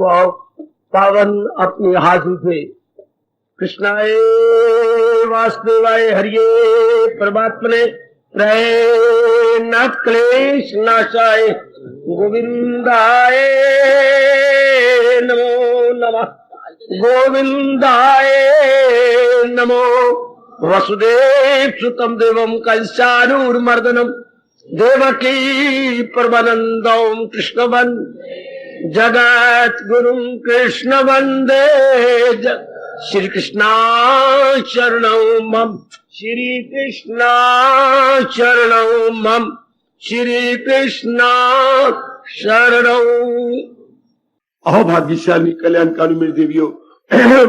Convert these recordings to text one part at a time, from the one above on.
पावन अपनी हाथों से कृष्णाय वासुदेवाय हरिये परमात्मने नाथ क्लेश नाशाय गोविंदाय नमो नमः गोविंदाय नमो वसुदेव सुतम देवम कंसानूरमर्दनम देवकी परमानंदम कृष्ण जगत गुरु कृष्ण वंदे श्री कृष्णा शरणं मम श्री कृष्णा शरणं मम श्री कृष्णा शरणं। अहो भाग्यशाली कल्याणकारी मेरी देवियों,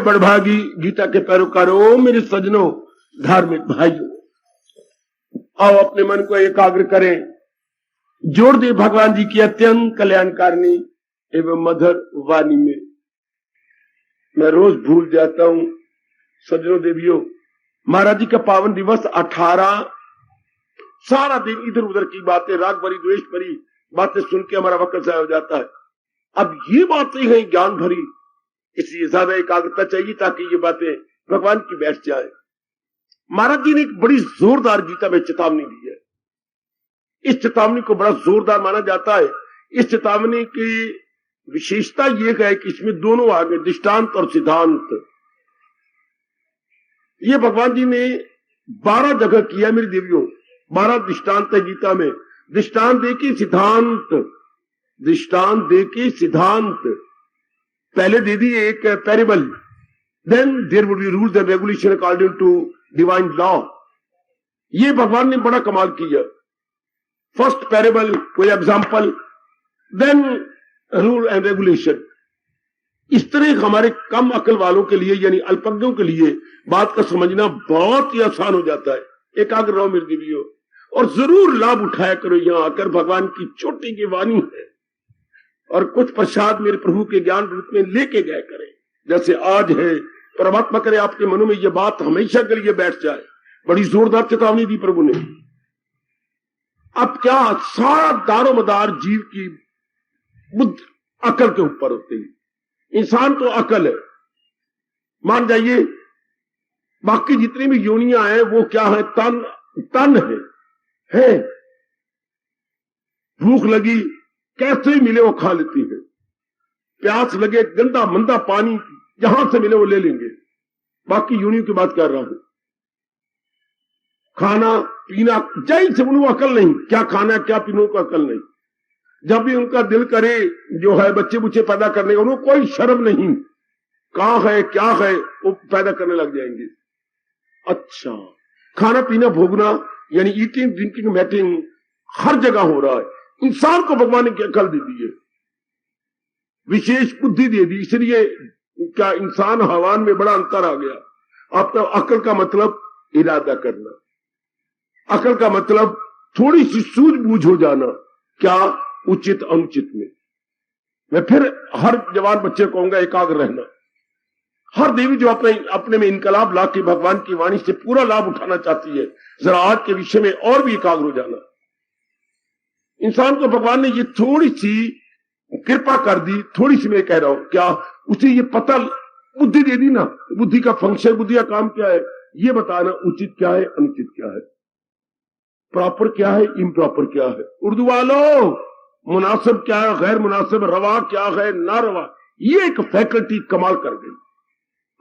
बड़भागी गीता के पैरोकारों, मेरे सजनों, धार्मिक भाइयों, आओ अपने मन को एकाग्र करें, जोड़ दे भगवान जी की अत्यंत कल्याणकारिणी एवं मधुर वाणी में। मैं रोज भूल जाता हूं सज्जनों देवियों, महाराज जी का पावन दिवस 18, सारा दिन इधर उधर की बातें, राग भरी द्वेष भरी बातें सुन के हमारा वक्त ज़ाया हो जाता है। अब ये बातें हैं ज्ञान भरी, इसलिए ज्यादा एकाग्रता चाहिए ताकि ये बातें भगवान की बैठ जाए। महाराज जी ने एक बड़ी जोरदार गीता में चेतावनी दी है। इस चेतावनी को बड़ा जोरदार माना जाता है। इस चेतावनी की विशेषता यह है कि इसमें दोनों आ गए, दृष्टांत और सिद्धांत। ये भगवान जी ने 12 जगह किया मेरी देवियों, 12 दृष्टांत है गीता में। दृष्टांत दे के सिद्धांत, दृष्टांत दे के सिद्धांत। पहले दे दी एक parable, then there would be rules and regulation according to divine law. ये भगवान ने बड़ा कमाल किया। फर्स्ट पैरेबल, कोई example, then rule and regulation. इस तरह हमारे कम अकल वालों के लिए, यानी अल्पज्ञों के लिए बात का समझना बहुत ही आसान हो जाता है। एकाग्र रहो मेरी देवियों, और जरूर लाभ उठाया करो। यहां आकर भगवान की छोटी की वाणी है, और कुछ प्रसाद मेरे प्रभु के ज्ञान रूप में लेके गए करें, जैसे आज है। परमात्मा करे आपके मनों में यह बात हमेशा के लिए बैठ जाए। बड़ी जोरदार चेतावनी दी प्रभु ने। अब क्या, सारा दारोमदार जीव की बुद्ध अकल के ऊपर होती है। इंसान तो अकल है, मान जाइए। बाकी जितनी भी योनियां हैं वो क्या है, तन है। भूख लगी कैसे मिले वो खा लेती है, प्यास लगे गंदा मंदा पानी जहां से मिले वो ले लेंगे। बाकी योनियों की बात कर रहा हूं। खाना पीना जैसे से उनको अकल नहीं, क्या खाना क्या पीना को अकल नहीं। जब भी उनका दिल करे जो है बच्चे बुच्चे पैदा करने का, उनको कोई शर्म नहीं, कहां है क्या है वो पैदा करने लग जाएंगे। अच्छा, खाना पीना भोगना यानी ईटिंग ड्रिंकिंग मैटिंग हर जगह हो रहा है। इंसान को भगवान ने अकल दे दी है, विशेष बुद्धि दे दी। इसलिए क्या इंसान हवान में बड़ा अंतर आ गया। अब तो अकल का मतलब इरादा करना, अकल का मतलब थोड़ी सी सूझबूझ हो जाना, क्या उचित अनुचित में। मैं फिर हर जवान बच्चे को कहूंगा एकाग्र रहना। हर देवी जो अपने में इनकलाब ला के भगवान की वाणी से पूरा लाभ उठाना चाहती है, जरा आज के विषय में और भी एकाग्र हो जाना। इंसान को भगवान ने ये थोड़ी सी कृपा कर दी, थोड़ी सी मैं कह रहा हूं, क्या उसे ये पता बुद्धि दे दी ना। बुद्धि का फंक्शन, बुद्धि का काम क्या है, ये बताना उचित क्या है अनुचित क्या है, प्रॉपर क्या है इम्प्रॉपर क्या है। उर्दू वालों, मुनासिब क्या है गैर मुनासिब, रवा क्या है ना रवा, ये एक फैकल्टी कमाल कर गई,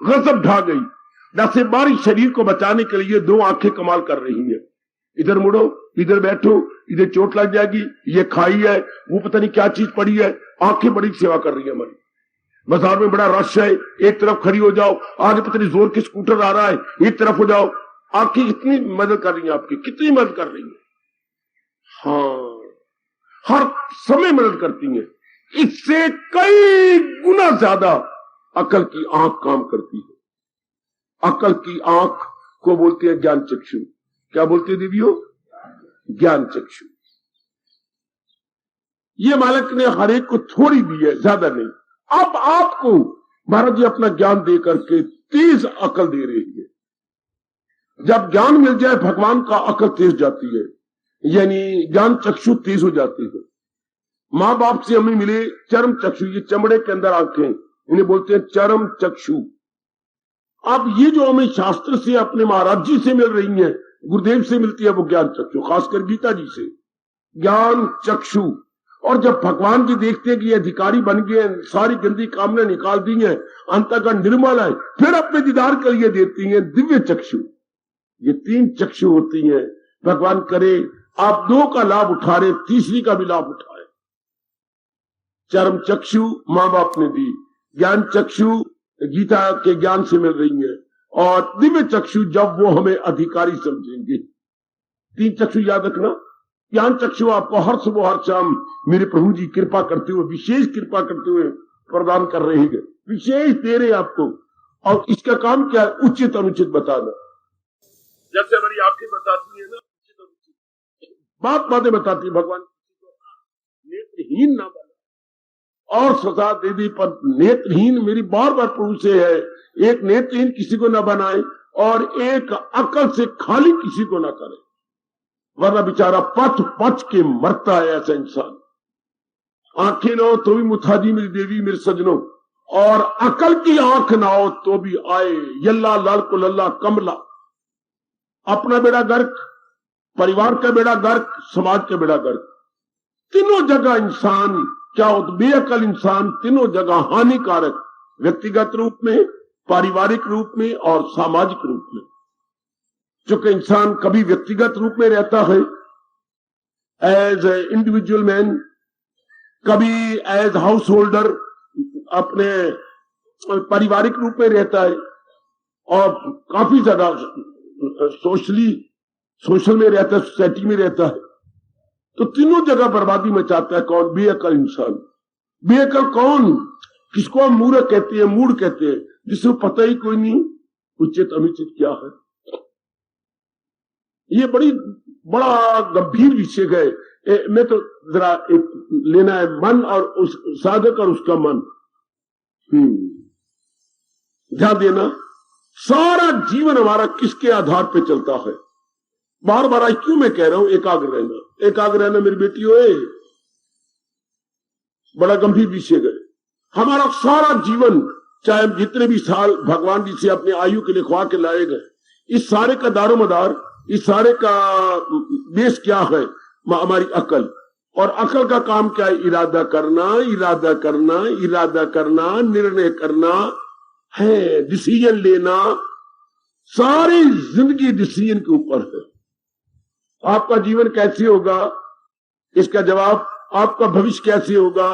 गजब ढा गई। जैसे बारी शरीर को बचाने के लिए 2 आंखें कमाल कर रही हैं। इधर मुड़ो, इधर बैठो, इधर चोट लग जाएगी, ये खाई है, वो पता नहीं क्या चीज पड़ी है। आंखें बड़ी सेवा कर रही है हमारी। बाजार में बड़ा रश है, एक तरफ खड़ी हो जाओ, आगे पता नहीं जोर के स्कूटर आ रहा है, एक तरफ हो जाओ। आंखें इतनी मदद कर रही है आपकी, कितनी मदद कर रही है। हाँ, हर समय मदद करती है। इससे कई गुना ज्यादा अकल की आंख काम करती है। अकल की आंख को बोलते हैं ज्ञान चक्षु। क्या बोलते हैं देवियों? ज्ञान चक्षु। ये मालिक ने हर एक को थोड़ी दी है, ज्यादा नहीं। अब आपको महाराज जी अपना ज्ञान दे करके तेज अकल दे रही है। जब ज्ञान मिल जाए भगवान का, अकल तेज जाती है, यानी ज्ञान चक्षु तेज हो जाती है। माँ बाप से हमें मिले चर्म चक्षु, ये चमड़े के अंदर आंखें, इन्हें बोलते हैं चरम चक्षु। अब ये जो हमें शास्त्र से अपने महाराज जी से मिल रही है, गुरुदेव से मिलती है, वो ज्ञान चक्षु, खासकर गीता जी से ज्ञान चक्षु। और जब भगवान जी देखते हैं कि ये अधिकारी बन गए, सारी गंदी कामना निकाल दी है, अंतःकरण निर्मल है, फिर अपने दीदार के लिए देती हैं दिव्य चक्षु। ये 3 चक्षु होती हैं। भगवान करे आप 2 का लाभ उठा रहे, तीसरी का भी लाभ उठाए। चरम चक्षु माँ बाप ने दी, ज्ञान चक्षु गीता के ज्ञान से मिल रही है, और दिव्य चक्षु जब वो हमें अधिकारी समझेंगे। 3 चक्षु याद रखना। ज्ञान चक्षु आपको हर सुबह हर शाम मेरे प्रभु जी कृपा करते हुए, विशेष कृपा करते हुए प्रदान कर रहे हैं, विशेष दे रहे आपको। और इसका काम क्या है? उचित अनुचित बताना। जैसे हमारी आंखें बताती है ना, उचित अनुचित बातें बताती है। भगवान नेत्रहीन ना बना और सजा दे दी, पर नेत्रहीन मेरी बार बार प्रभु से है, एक नेत्रहीन किसी को ना बनाए और एक अकल से खाली किसी को ना करे, वरना बेचारा पच पच के मरता है ऐसा इंसान। आंखें ना हो तो भी मुथाजी मेरी देवी मेरे सजनों, और अकल की आंख ना हो तो भी आए यल्ला लाल को लल्ला कमला। अपना बेड़ा गर्क, परिवार का बेड़ा गर्क, समाज का बेड़ा गर्क। तीनों जगह इंसान क्या हो, तो बेअकल इंसान तीनों जगह हानिकारक, व्यक्तिगत रूप में, पारिवारिक रूप में और सामाजिक रूप में। चूंकि इंसान कभी व्यक्तिगत रूप में रहता है एज ए इंडिविजुअल मैन, कभी एज हाउस होल्डर अपने पारिवारिक रूप में रहता है, और काफी ज्यादा सोशल में रहता है, सोसाइटी में रहता है। तो तीनों जगह बर्बादी मचाता है कौन? बेअकल इंसान। बेअकल कौन? किसको हम मूर्ख कहते हैं, मूढ़ कहते हैं, जिसको पता ही कोई नहीं उचित अनुचित क्या है। ये बड़ा गंभीर विषय है। मैं तो जरा एक लेना है मन और उस साधक और उसका मन। ध्यान देना, सारा जीवन हमारा किसके आधार पे चलता है? बार बार आज क्यों मैं कह रहा हूं एकाग्र रहना, एकाग्र रहना मेरी बेटी होए, बड़ा गंभीर विषय है। हमारा सारा जीवन, चाहे हम जितने भी साल भगवान जी से अपने आयु के लिखवा के लाए गए, इस सारे का दारोमदार, इस सारे का बेस क्या है? हमारी अकल। और अकल का काम क्या है? इरादा करना, इरादा करना, इरादा करना, निर्णय करना है, डिसीजन लेना। सारी जिंदगी डिसीजन के ऊपर है। आपका जीवन कैसे होगा, इसका जवाब आपका भविष्य कैसे होगा।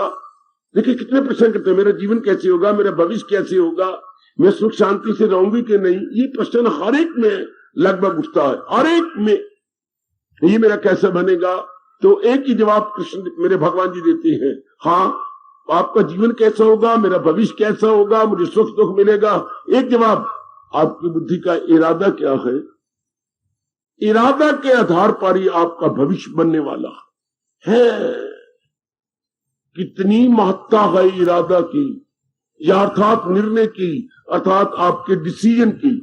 देखिए कितने प्रश्न करते हैं, मेरा जीवन कैसे होगा, मेरा भविष्य कैसे होगा, मैं सुख शांति से रहूंगी कि नहीं। ये प्रश्न हर एक में लगभग उठता है, हर एक में। ये मेरा कैसे बनेगा? तो एक ही जवाब कृष्ण मेरे भगवान जी देते हैं, हाँ आपका जीवन कैसा होगा, मेरा भविष्य कैसा होगा, मुझे सुख दुख मिलेगा। एक जवाब, आपकी बुद्धि का इरादा क्या है। इरादा के आधार पर ही आपका भविष्य बनने वाला है। कितनी महत्ता है इरादा की, या अर्थात निर्णय की, अर्थात आपके डिसीजन की।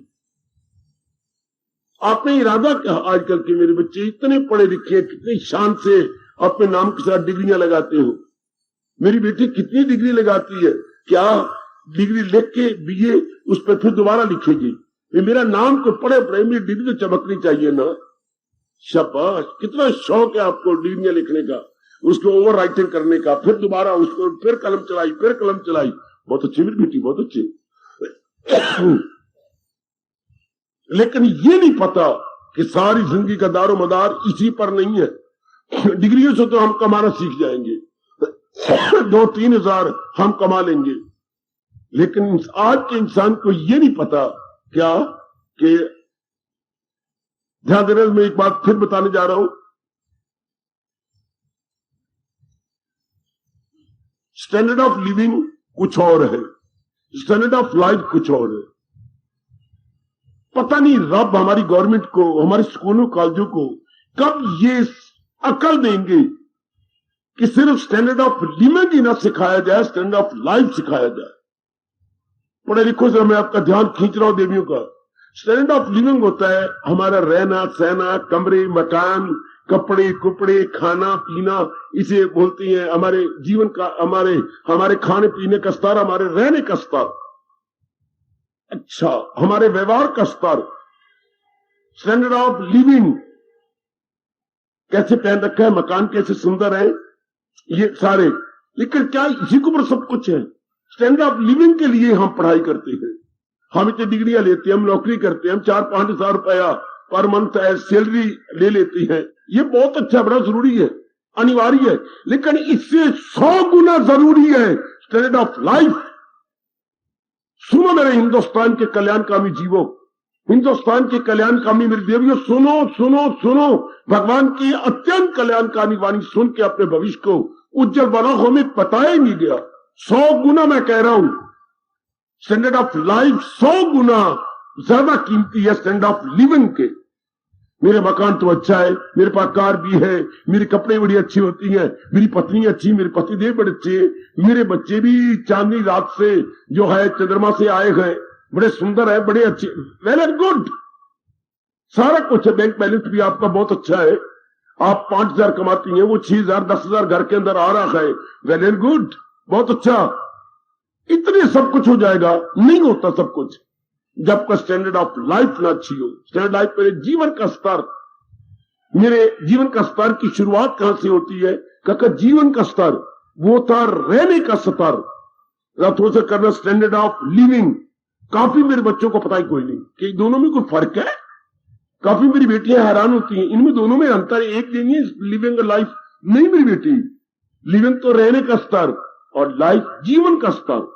आपने इरादा क्या? आजकल के मेरे बच्चे इतने पढ़े लिखे, कितनी शान से अपने नाम के साथ डिग्रियां लगाते हो। मेरी बेटी कितनी डिग्री लगाती है, क्या डिग्री लिख के बीए उस पर फिर दोबारा लिखेगी। मेरा नाम तो पढ़े पढ़े, मेरी डिग्री तो चमकनी चाहिए ना। शाबाश, कितना शौक है आपको डिग्रियां लिखने का, उसको ओवर राइटिंग करने का, फिर दोबारा उसको फिर कलम चलाई, फिर कलम चलाई। बहुत अच्छी मेरी बेटी, बहुत अच्छी। लेकिन ये नहीं पता कि सारी जिंदगी का दारो मदार इसी पर नहीं है। डिग्रियों से तो हम कमाना सीख जाएंगे, 2-3 हजार हम कमा लेंगे, लेकिन आज के इंसान को ये नहीं पता क्या कि, ध्यान देना, मैं एक बात फिर बताने जा रहा हूं। स्टैंडर्ड ऑफ लिविंग कुछ और है, स्टैंडर्ड ऑफ लाइफ कुछ और है। पता नहीं रब हमारी गवर्नमेंट को, हमारे स्कूलों कॉलेजों को कब ये अकल देंगे कि सिर्फ स्टैंडर्ड ऑफ लिविंग ही ना सिखाया जाए, स्टैंडर्ड ऑफ लाइफ सिखाया जाए। पढ़े लिखो से मैं आपका ध्यान खींच रहा हूं देवियों का। स्टैंडर्ड ऑफ लिविंग होता है हमारा रहना सहना, कमरे मकान, कपड़े कुपड़े खाना पीना, इसे बोलती हैं हमारे जीवन का, हमारे खाने पीने का स्तर, हमारे रहने का स्तर, अच्छा हमारे व्यवहार का स्तर, स्टैंडर्ड ऑफ लिविंग, कैसे पहन रखा है, मकान कैसे सुंदर है, ये सारे। लेकिन क्या इसी के ऊपर सब कुछ है? स्टैंडर्ड ऑफ लिविंग के लिए हम पढ़ाई करते हैं, हम इतनी डिग्रियां लेते हैं, हम नौकरी करते हैं, हम 4-5 हजार रुपया पर मंथ सैलरी ले लेती हैं, ये बहुत अच्छा, बड़ा जरूरी है, अनिवार्य है। लेकिन इससे 100 गुना जरूरी है स्टैंडर्ड ऑफ लाइफ। सुनो मेरे हिंदुस्तान के कल्याणकामी जीवों, हिंदुस्तान के कल्याणकामी मेरी देवियों, सुनो सुनो सुनो, भगवान की अत्यंत कल्याणकारी वाणी सुन के अपने भविष्य को उज्जवल बनाओ। हमें बताया ही नहीं गया, 100 गुना मैं कह रहा हूं, स्टैंडर्ड ऑफ लाइफ 100 गुना ज्यादा कीमती है स्टैंडर्ड ऑफ लिविंग के। मेरे मकान तो अच्छा है, मेरे पास कार भी है, मेरे कपड़े बड़ी अच्छी होती हैं, मेरी पत्नी अच्छी, मेरे पतिदेव बड़े अच्छे, मेरे बच्चे भी चांदनी रात से जो है चंद्रमा से आए हैं, बड़े सुंदर है, बड़े अच्छे, वेल एंड गुड, सारा कुछ है। बैंक बैलेंस भी आपका बहुत अच्छा है, आप 5,000 कमाती हैं, वो 6,000 10,000 घर के अंदर आ रहा है, वेल एंड गुड, बहुत अच्छा। इतने सब कुछ हो जाएगा? नहीं होता सब कुछ जब का स्टैंडर्ड ऑफ लाइफ ना अच्छी हो। स्टैंडर्ड लाइफ मेरे जीवन का स्तर, मेरे जीवन का स्तर की शुरुआत कहां से होती है? क्योंकि जीवन का स्तर वो था रहने का स्तर, थोड़ा सा करना स्टैंडर्ड ऑफ लिविंग। काफी मेरे बच्चों को पता ही कोई नहीं कि दोनों में कोई फर्क है। काफी मेरी बेटियां हैरान होती हैं, इनमें दोनों में अंतर एक नहीं है, लिविंग लाइफ नहीं मेरी बेटी, लिविंग तो रहने का स्तर और लाइफ जीवन का स्तर।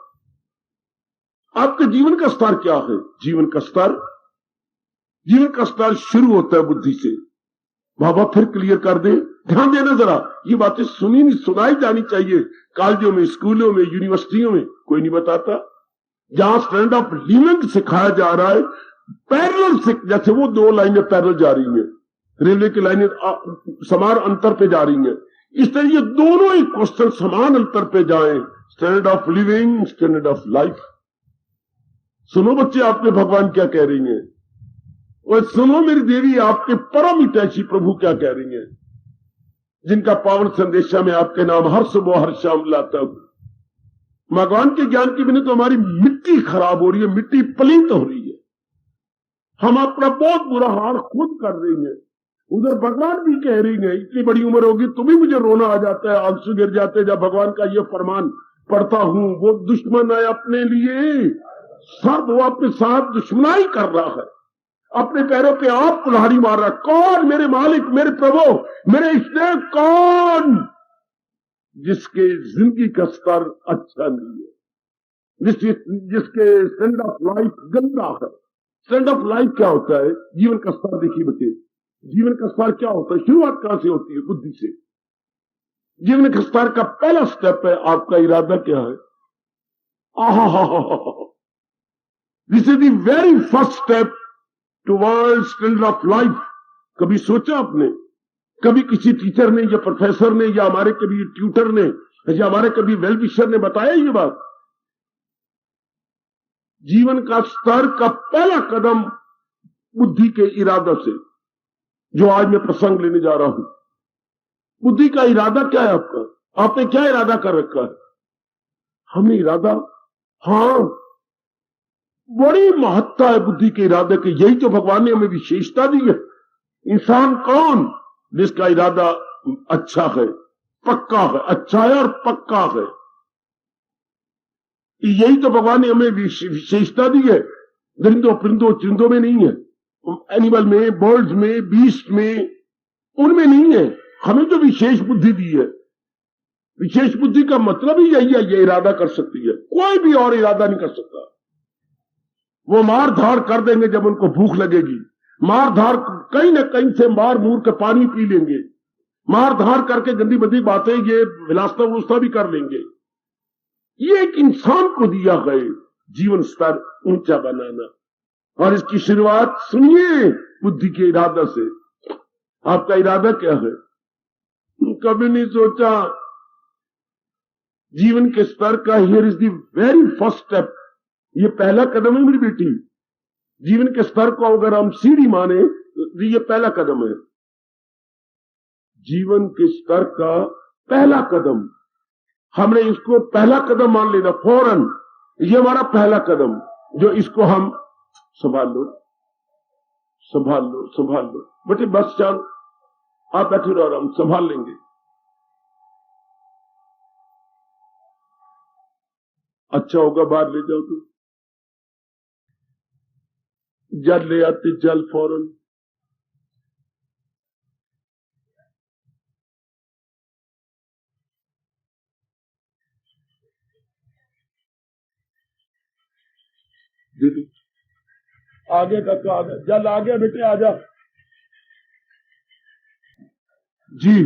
आपके जीवन का स्तर क्या है? जीवन का स्तर शुरू होता है बुद्धि से। बाबा फिर क्लियर कर दे, ध्यान देना जरा, ये बातें सुनाई जानी चाहिए। कॉलेजों में, स्कूलों में, यूनिवर्सिटियों में कोई नहीं बताता। जहां स्टैंड ऑफ लिविंग सिखाया जा रहा है, पैरेलल से, जैसे वो 2 लाइनें पैरेलल जा रही हैं, रेलवे की लाइनें समान अंतर पे जा रही हैं, इस तरह ये दोनों ही क्वेश्चन समान अंतर पे जाएं, standard of living, standard of life. सुनो बच्चे, आपके भगवान क्या कह रही हैं, और सुनो मेरी देवी, आपके परम हितैषी प्रभु क्या कह रही हैं, जिनका पावन संदेशा में आपके नाम हर सुबह हर शाम लाता हूं। भगवान के ज्ञान के बिना तो हमारी मिट्टी खराब हो रही है, मिट्टी पलीत हो रही है, हम अपना बहुत बुरा हाल खुद कर रही हैं। उधर भगवान भी कह रही हैं, इतनी बड़ी उम्र होगी तो भी मुझे रोना आ जाता है, आंसू गिर जाते हैं जब भगवान का ये फरमान पढ़ता हूं। वो दुश्मन है अपने लिए, सब वो अपने साथ दुश्मनाई कर रहा है, अपने पैरों पे आप कुल्हाड़ी मार रहा है। कौन? मेरे मालिक, मेरे प्रभु, मेरे इष्टदेव, कौन? जिसके जिंदगी का स्तर अच्छा नहीं है, जिसके स्टैंड ऑफ लाइफ गंदा है। स्टैंड ऑफ लाइफ क्या होता है? जीवन का स्तर देखिए बच्चे, जीवन का स्तर क्या होता है? शुरुआत कहां से होती है? बुद्धि से। जीवन का स्तर का पहला स्टेप है आपका इरादा क्या है। This is the very first step towards standard of life. कभी सोचा आपने? कभी किसी टीचर ने या प्रोफेसर ने या हमारे कभी ट्यूटर ने या हमारे कभी वेल विशर ने बताया ये बात? जीवन का स्तर का पहला कदम बुद्धि के इरादा से, जो आज मैं प्रसंग लेने जा रहा हूं। बुद्धि का इरादा क्या है आपका? आपने क्या इरादा कर रखा है? हमने इरादा, हां, बड़ी महत्ता है बुद्धि के इरादे की। यही तो भगवान ने हमें विशेषता दी है। इंसान कौन? जिसका इरादा अच्छा है, पक्का है, अच्छा है और पक्का है। यही तो भगवान ने हमें विशेषता दी है। दरिंदों परिंदों चिंदों में नहीं है, एनिमल में, बर्ड्स में, बीस्ट में, उनमें नहीं है। हमें जो विशेष बुद्धि दी है, विशेष बुद्धि का मतलब ही यही है, ये इरादा कर सकती है, कोई भी और इरादा नहीं कर सकता। वो मार धार कर देंगे जब उनको भूख लगेगी, मार धार कहीं ना कहीं से मार मूर के पानी पी लेंगे, मार धार करके गंदी बंदी बातें ये विलासता वुलासता भी कर लेंगे। ये एक इंसान को दिया गए जीवन स्तर ऊंचा बनाना, और इसकी शुरुआत सुनिए बुद्धि के इरादा से। आपका इरादा क्या है? कभी नहीं सोचा जीवन के स्तर का? Here is the very first step. ये पहला कदम है मेरी बेटी। जीवन के स्तर को अगर हम सीढ़ी माने तो ये पहला कदम है। जीवन के स्तर का पहला कदम। हमने इसको पहला कदम मान लेना फौरन, ये हमारा पहला कदम, जो इसको हम संभाल लो संभाल लो संभाल लो। बेटे बस चल, आप बैठे रहो, हम संभाल लेंगे। अच्छा होगा बाहर ले जाओ तो। जल ले आते, जल फौरन। दीदी आगे तक आ गया, जल आ गया बेटे, आ जा। जी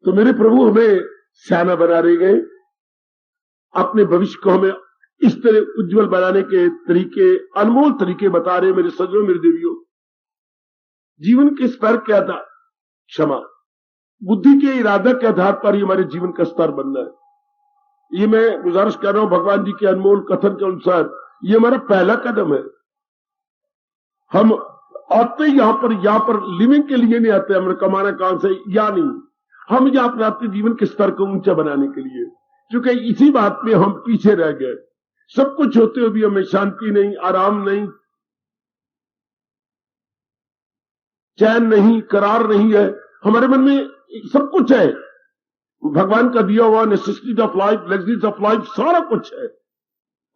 तो मेरे प्रभु हमें स्याना बना रहे गए, अपने भविष्य को हमें इस तरह उज्जवल बनाने के तरीके, अनमोल तरीके बता रहे मेरे सज्जनों, मेरे देवियों। जीवन के स्तर क्या था? क्षमा। बुद्धि के इरादा के आधार पर ही हमारे जीवन का स्तर बनना है। ये मैं गुजारिश कर रहा हूं भगवान जी के अनमोल कथन के अनुसार, ये हमारा पहला कदम है। हम आते यहां पर लिविंग के लिए नहीं आते, हमें कमाना कहां से या नहीं, हम यहां पर आते जीवन के स्तर को ऊंचा बनाने के लिए। क्योंकि इसी बात में हम पीछे रह गए, सब कुछ होते हुए भी हमें शांति नहीं, आराम नहीं, चैन नहीं, करार नहीं है। हमारे मन में सब कुछ है, भगवान का दिया हुआ necessity of life, luxuries of life, सारा कुछ है,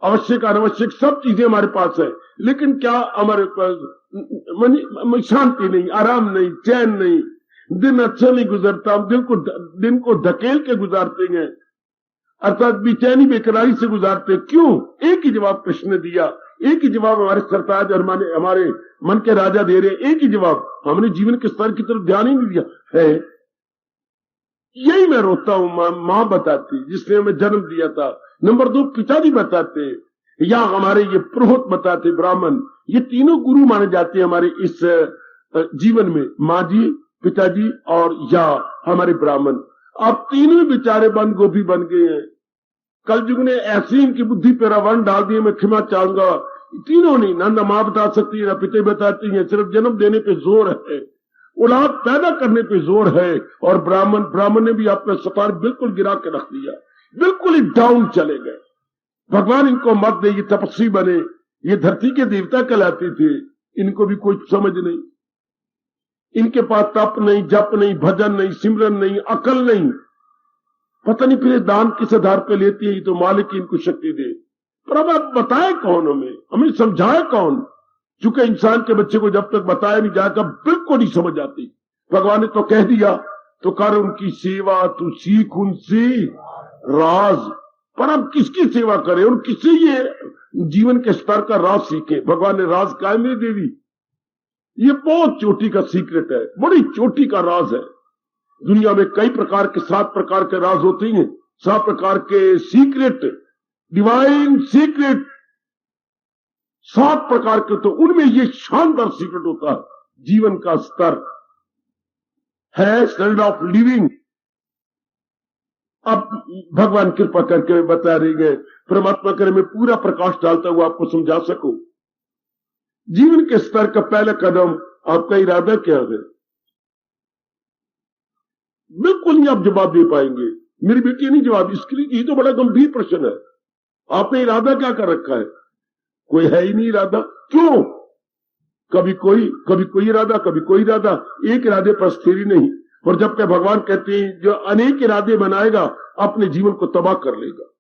आवश्यक अनावश्यक सब चीजें हमारे पास है। लेकिन क्या हमारे पास शांति नहीं, आराम नहीं, चैन नहीं, दिन अच्छा नहीं गुजरता, हम दिन को धकेल के गुजारते हैं, अर्थात बेचैनी बेकरारी से गुजारते। क्यों? एक ही जवाब कृष्ण ने दिया, एक ही जवाब हमारे सरताज और हमारे मन के राजा दे रहे, एक ही जवाब। हमने जीवन के स्तर की तरफ ध्यान ही नहीं दिया है। यही मैं रोता हूं, मां बताती जिसने हमें जन्म दिया था। नंबर 2 पिताजी बताते, या हमारे ये पुरोहित बताते, ब्राह्मण, ये तीनों गुरु माने जाते हैं हमारे इस जीवन में, माँ जी, पिताजी और या हमारे ब्राह्मण। अब तीनों बेचारे बंद गोभी बन गए हैं। कल युग ने ऐसी इनकी बुद्धि पे रावण डाल दिए, मैं क्षमा चाहूंगा। तीनों नहीं, ना मां बता सकती है, ना पिता बताती है, सिर्फ जन्म देने पे जोर है, औलाद पैदा करने पे जोर है। और ब्राह्मण ने भी अपना सफार बिल्कुल गिरा के रख दिया, बिल्कुल ही डाउन चले गए। भगवान इनको मत दे, ये तपस्वी बने, ये धरती के देवता कहलाते थे, इनको भी कोई समझ नहीं। इनके पास तप नहीं, जप नहीं, भजन नहीं, सिमरन नहीं, अकल नहीं, पता नहीं फिर दान किस आधार पे लेती है, तो मालिक इनको शक्ति दे। पर अब बताए कौन, हमें समझाए कौन? चूंकि इंसान के बच्चे को जब तक बताया नहीं जाएगा बिल्कुल नहीं समझ आती। भगवान ने तो कह दिया, तो कर उनकी सेवा, तू सीख उनसे राज। पर अब किसकी सेवा करें और किससे ये जीवन के स्तर का राज सीखे? भगवान ने राज कायम नहीं दे दी। ये बहुत चोटी का सीक्रेट है, बड़ी चोटी का राज है। दुनिया में कई प्रकार के 7 प्रकार के राज होते हैं, 7 प्रकार के सीक्रेट, डिवाइन सीक्रेट, 7 प्रकार के। तो उनमें ये शानदार सीक्रेट होता है, जीवन का स्तर है, स्टैंडर्ड ऑफ लिविंग। अब भगवान कृपा करके बता रहे हैं, परमात्मा करे मैं पूरा प्रकाश डालता हुआ आपको समझा सकूं। जीवन के स्तर का पहला कदम आपका इरादा क्या है? बिल्कुल नहीं आप जवाब दे पाएंगे, मेरी बेटी नहीं जवाब। इसके लिए ये तो बड़ा गंभीर प्रश्न है। आपने इरादा क्या कर रखा है? कोई है ही नहीं इरादा। क्यों? कभी कोई इरादा, कभी कोई इरादा, एक इरादे पर स्थिर ही नहीं। और जबकि भगवान कहते हैं जो अनेक इरादे बनाएगा अपने जीवन को तबाह कर लेगा।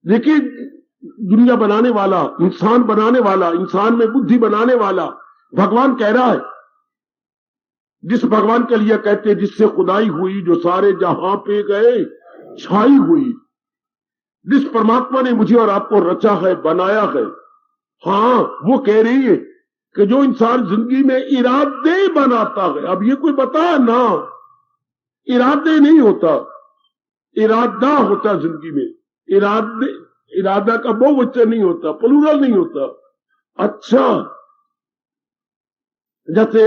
देखिए, दुनिया बनाने वाला, इंसान बनाने वाला, इंसान में बुद्धि बनाने वाला भगवान कह रहा है, जिस भगवान के लिए कहते हैं जिससे खुदाई हुई, जो सारे जहां पे गए छाई हुई, जिस परमात्मा ने मुझे और आपको रचा है, बनाया है। हाँ, वो कह रही है कि जो इंसान जिंदगी में इरादे बनाता है, अब ये कोई बताया ना, इरादे नहीं होता, इरादा होता जिंदगी में। इरादा का बहुवचन नहीं होता, प्लूरल नहीं होता। अच्छा, जैसे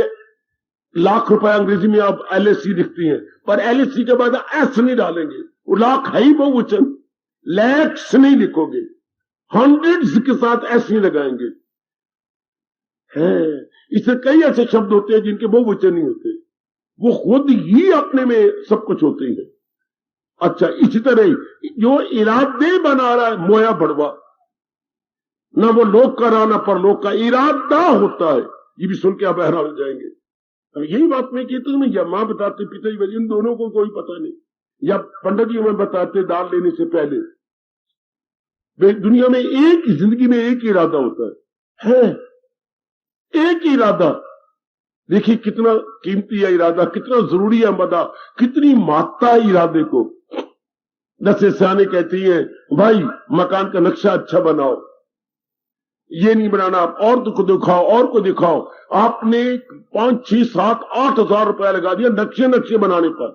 लाख रुपए अंग्रेजी में आप LAC लिखती हैं, पर LAC के बाद एस नहीं डालेंगे, वो लाख है ही बहुवचन। लैक्स नहीं लिखोगे, हंड्रेड्स के साथ एस नहीं लगाएंगे। है इससे कई ऐसे शब्द होते हैं जिनके बहुवचन नहीं होते, वो खुद ही अपने में सब कुछ होते हैं। अच्छा, इसी तरह जो इरादे बना रहा है मोया बड़वा, ना वो लोक का रहा ना परलोक का, इरादा होता है। ये भी सुन के आप हैरान हो जाएंगे। यही बात मैं कहती हूँ, या माँ बताते पिताजी बजे, इन दोनों को कोई पता नहीं, या पंडित जी हमें बताते दान लेने से पहले। दुनिया में एक जिंदगी में एक इरादा होता है एक ही इरादा। देखिए कितना कीमती है इरादा, कितना जरूरी है मदा, कितनी महत्ता है इरादे को। जैसे सियाने कहती है, भाई मकान का नक्शा अच्छा बनाओ, ये नहीं बनाना, आप और को दिखाओ और को दिखाओ। आपने 5, 6, 7, 8 हजार रुपया लगा दिया नक्शे बनाने पर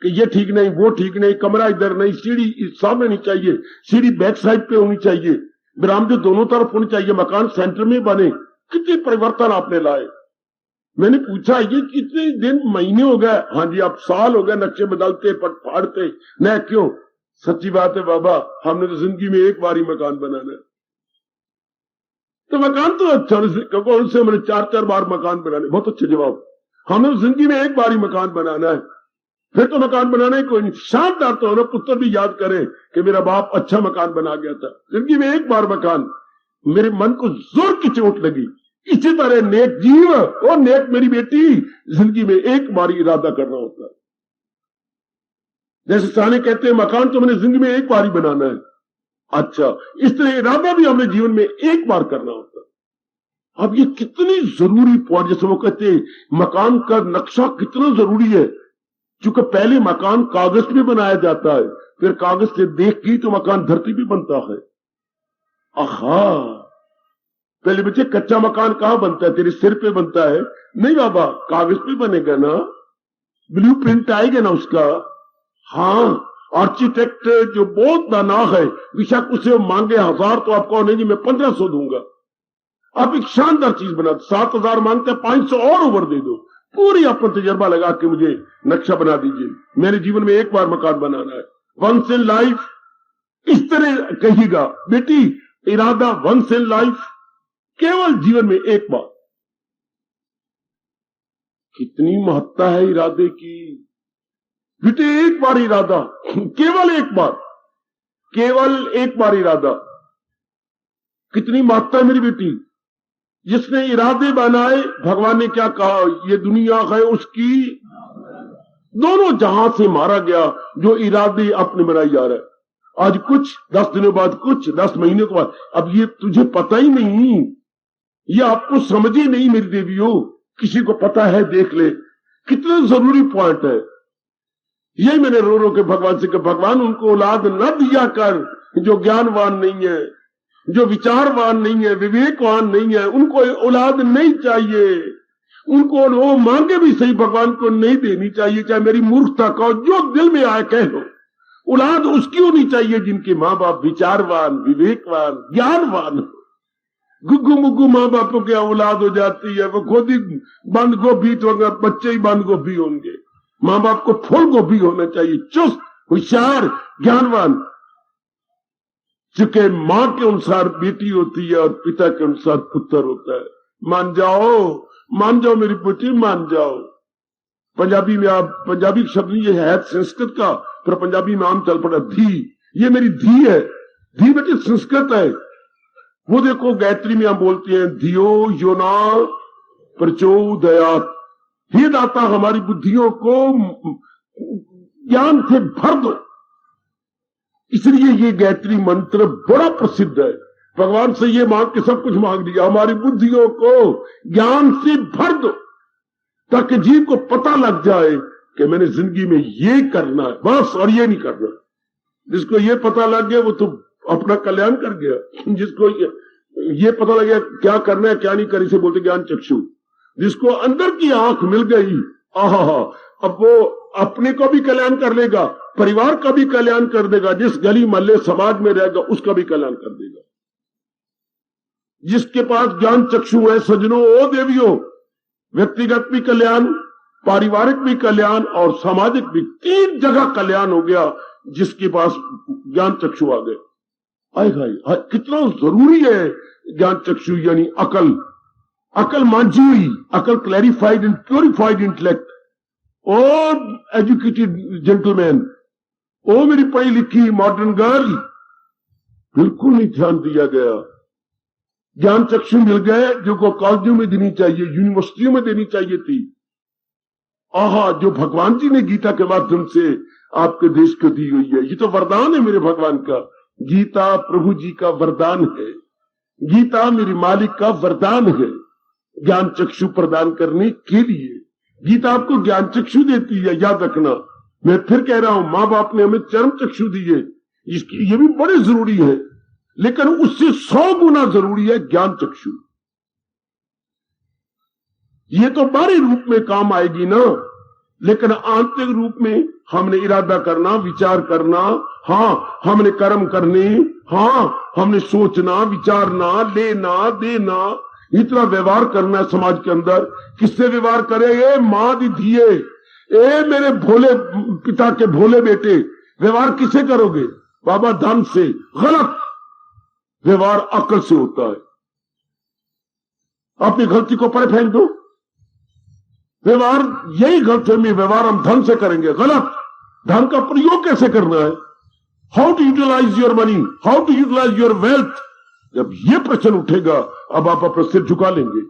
कि ये ठीक नहीं, वो ठीक नहीं, कमरा इधर नहीं, सीढ़ी सामने नहीं चाहिए, सीढ़ी बैक साइड पे होनी चाहिए, बरामदे दोनों तरफ होनी चाहिए, मकान सेंटर में बने। कितने परिवर्तन आपने लाए। मैंने पूछा ये कितने दिन महीने हो गए? हाँ जी, आप साल हो गए नक्शे बदलते फाड़ते। न क्यों? सच्ची बात है बाबा, हमने तो जिंदगी में एक बार ही मकान बनाना है। तो मकान तो अच्छा, कौन से हमने 4-4 बार मकान बनाने? बहुत अच्छा जवाब। हमें जिंदगी में एक बार ही मकान बनाना है, फिर तो मकान बनाने कोई नहीं। शानदार तो ना, पुत्र भी याद करे कि मेरा बाप अच्छा मकान बना गया था। जिंदगी में एक बार मकान। मेरे मन को जोर की चोट लगी। इसी तरह नेक जीव और नेक मेरी बेटी, जिंदगी में एक बार ही इरादा करना होता है। जैसे साने कहते हैं मकान तो मैंने जिंदगी में एक बार ही बनाना है। अच्छा, इस तरह इरादा भी हमें जीवन में एक बार करना होता है। अब ये कितनी जरूरी पॉइंट, जैसे वो कहते हैं मकान का नक्शा कितना जरूरी है, क्योंकि पहले मकान कागज पे बनाया जाता है, फिर कागज से देख के तो मकान धरती पे बनता है। आहा, पहले बच्चे कच्चा मकान कहां बनता है? तेरे सिर पे बनता है? नहीं बाबा, कागज पे बनेगा ना, ब्लू प्रिंट आएगा ना उसका। हाँ, आर्किटेक्ट जो बहुत दाना है, बेशक उसे मांगे 1000 तो आपको नहीं जी मैं 1500 दूंगा। आप एक शानदार चीज बना, 7000 मांगते हैं, 500 और ओवर दे दो। पूरी अपना तजर्बा लगा के मुझे नक्शा बना दीजिए, मेरे जीवन में एक बार मकान बनाना है, वंस इन लाइफ। इस तरह कहिएगा बेटी, इरादा वंस इन लाइफ, केवल जीवन में एक बार। कितनी महत्ता है इरादे की बेटे। एक बार इरादा, केवल एक बार, केवल एक बार इरादा। कितनी महत्ता है मेरी बेटी। जिसने इरादे बनाए, भगवान ने क्या कहा, ये दुनिया है उसकी, दोनों जहां से मारा गया जो इरादे अपने बनाई जा रहा है। आज कुछ, 10 दिनों बाद कुछ, 10 महीने के बाद। अब ये तुझे पता ही नहीं, ये आपको समझ ही नहीं मेरी देवियों। किसी को पता है देख ले, कितना जरूरी पॉइंट है। यही मैंने रो रो के भगवान से कहा, भगवान उनको औलाद न दिया कर जो ज्ञानवान नहीं है, जो विचारवान नहीं है, विवेकवान नहीं है। उनको औलाद नहीं चाहिए, उनको वो मांगे भी सही, भगवान को नहीं देनी चाहिए। चाहे मेरी मूर्खता कहो, जो दिल में आए कह लो। औलाद उसकी होनी चाहिए जिनके माँ बाप विचारवान, विवेकवान, ज्ञानवान हो। गुग्गू मुग्गू माँ बापों की औलाद हो जाती है, वो खुद ही बंद गोभी, तो अगर बच्चे ही बंद गोभी होंगे। माँ बाप को फूल गोभी होना चाहिए, चुस्त, होशियार, ज्ञानवान। चूंकि माँ के अनुसार बेटी होती है और पिता के अनुसार पुत्र होता है। मान जाओ मेरी बेटी, मान जाओ। पंजाबी में आप, पंजाबी शब्द ये है संस्कृत का, पर पंजाबी में आम चल पड़ा धी। ये मेरी धी है। धी बेटी संस्कृत है। वो देखो गायत्री में हम बोलते हैं धियो योना प्रचोदयात्, हे दाता हमारी बुद्धियों को ज्ञान से भर दो। इसलिए ये गायत्री मंत्र बड़ा प्रसिद्ध है। भगवान से ये मांग के सब कुछ मांग लिया, हमारी बुद्धियों को ज्ञान से भर दो, ताकि जीव को पता लग जाए कि मैंने जिंदगी में ये करना है बस, और ये नहीं करना। जिसको ये पता लग गया वो तो अपना कल्याण कर गया। जिसको ये पता लग गया क्या करना है क्या नहीं करना, इसे बोलते ज्ञान चक्षु। जिसको अंदर की आंख मिल गई, आहा, अब वो अपने को भी कल्याण कर लेगा, परिवार का भी कल्याण कर देगा, जिस गली मोहल्ले समाज में रहेगा उसका भी कल्याण कर देगा। जिसके पास ज्ञान चक्षु है सज्जनों, ओ देवियों, व्यक्तिगत भी कल्याण, पारिवारिक भी कल्याण और सामाजिक भी, 3 जगह कल्याण हो गया जिसके पास ज्ञान चक्षु आ गए। आए भाई, कितना जरूरी है ज्ञान चक्षु यानी अकल। अकल मांझी हुई, अकल क्लैरिफाइड एंड प्योरिफाइड इंटेलेक्ट, और एजुकेटेड जेंटलमैन, ओ मेरी पढ़ी लिखी मॉडर्न गर्ल, बिल्कुल नहीं ध्यान दिया गया। ज्ञान चक्षु मिल गए जो को कॉलेजों में देनी चाहिए, यूनिवर्सिटियों में देनी चाहिए थी। आहा, जो भगवान जी ने गीता के माध्यम से आपके देश को दी हुई है, ये तो वरदान है मेरे भगवान का। गीता प्रभु जी का वरदान है, गीता मेरे मालिक का वरदान है ज्ञान चक्षु प्रदान करने के लिए। गीता आपको ज्ञान चक्षु देती है, याद रखना। मैं फिर कह रहा हूं, मां बाप ने हमें चरम चक्षु दिए, इसकी ये भी बड़े जरूरी है, लेकिन उससे 100 गुना जरूरी है ज्ञान चक्षु। ये तो बाहरी रूप में काम आएगी ना, लेकिन आंतरिक रूप में हमने इरादा करना, विचार करना, हाँ हमने कर्म करने, हाँ हमने सोचना, विचारना, लेना देना, इतना व्यवहार करना है समाज के अंदर। किससे व्यवहार करे? मां दी धिये, ए मेरे भोले पिता के भोले बेटे, व्यवहार किसे करोगे? बाबा धन से। गलत व्यवहार अकल से होता है। अपनी गलती को परे फेंक दो। व्यवहार यही गलत है, व्यवहार हम धन से करेंगे, गलत। धन का प्रयोग कैसे करना है? How to utilise your money, how to utilise your wealth. जब ये प्रश्न उठेगा, अब आप अपना सिर झुका लेंगे।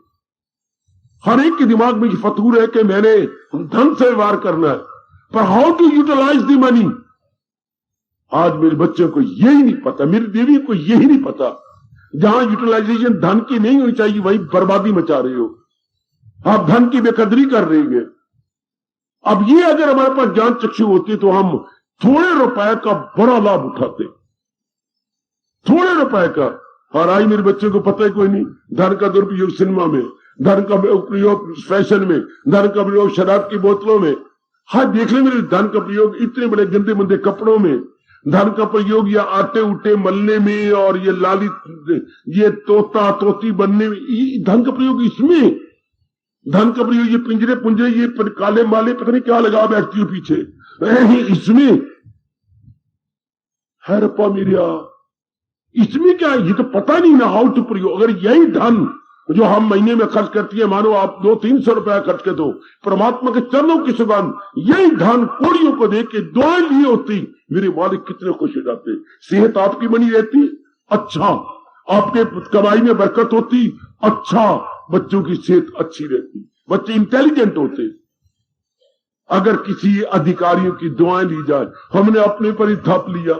हर एक के दिमाग में ये फतूर है कि मैंने धन से व्यवहार करना है, पर how to utilise the money, आज मेरे बच्चों को यही नहीं पता, मेरी देवी को यही नहीं पता। जहां यूटिलाइजेशन धन की नहीं होनी चाहिए, वही बर्बादी मचा रहे हो आप, धन की बेकदरी कर रही है। अब ये अगर हमारे पास ज्ञान चक्षु होती तो हम थोड़े रुपए का बड़ा लाभ उठाते, थोड़े रुपए का। और आज मेरे बच्चों को पता ही कोई नहीं, धन का दुरुपयोग सिनेमा में, धन का प्रयोग फैशन में, धन का प्रयोग शराब की बोतलों में। हाँ देख ले मेरे, धन का प्रयोग इतने बड़े गंदे मंदे कपड़ों में, धन का प्रयोग या आटे उटे मलने में, और ये लाली ये तोता तोती बनने में, धन का प्रयोग इसमें। धन का प्रयोग ये पिंजरे पुंजरे, ये काले माले पता नहीं क्या लगा बैठती हो पीछे, इसमें है रप्पा मेरिया, इसमें क्या है? ये तो पता नहीं ना हाउ टू प्रयोग। अगर यही धन जो हम महीने में खर्च करती है, मानो आप 200-300 रुपया खर्च कर दो परमात्मा के चरणों की सुगंध, यही धन कोड़ियों को देख के दुआएं ली होती, मेरे मालिक कितने खुश हो जाते। सेहत आपकी बनी रहती, अच्छा, आपके कमाई में बरकत होती, अच्छा, बच्चों की सेहत अच्छी रहती, बच्चे इंटेलिजेंट होते। अगर किसी अधिकारियों की दुआएं ली जाए, हमने अपने पर ही थप लिया,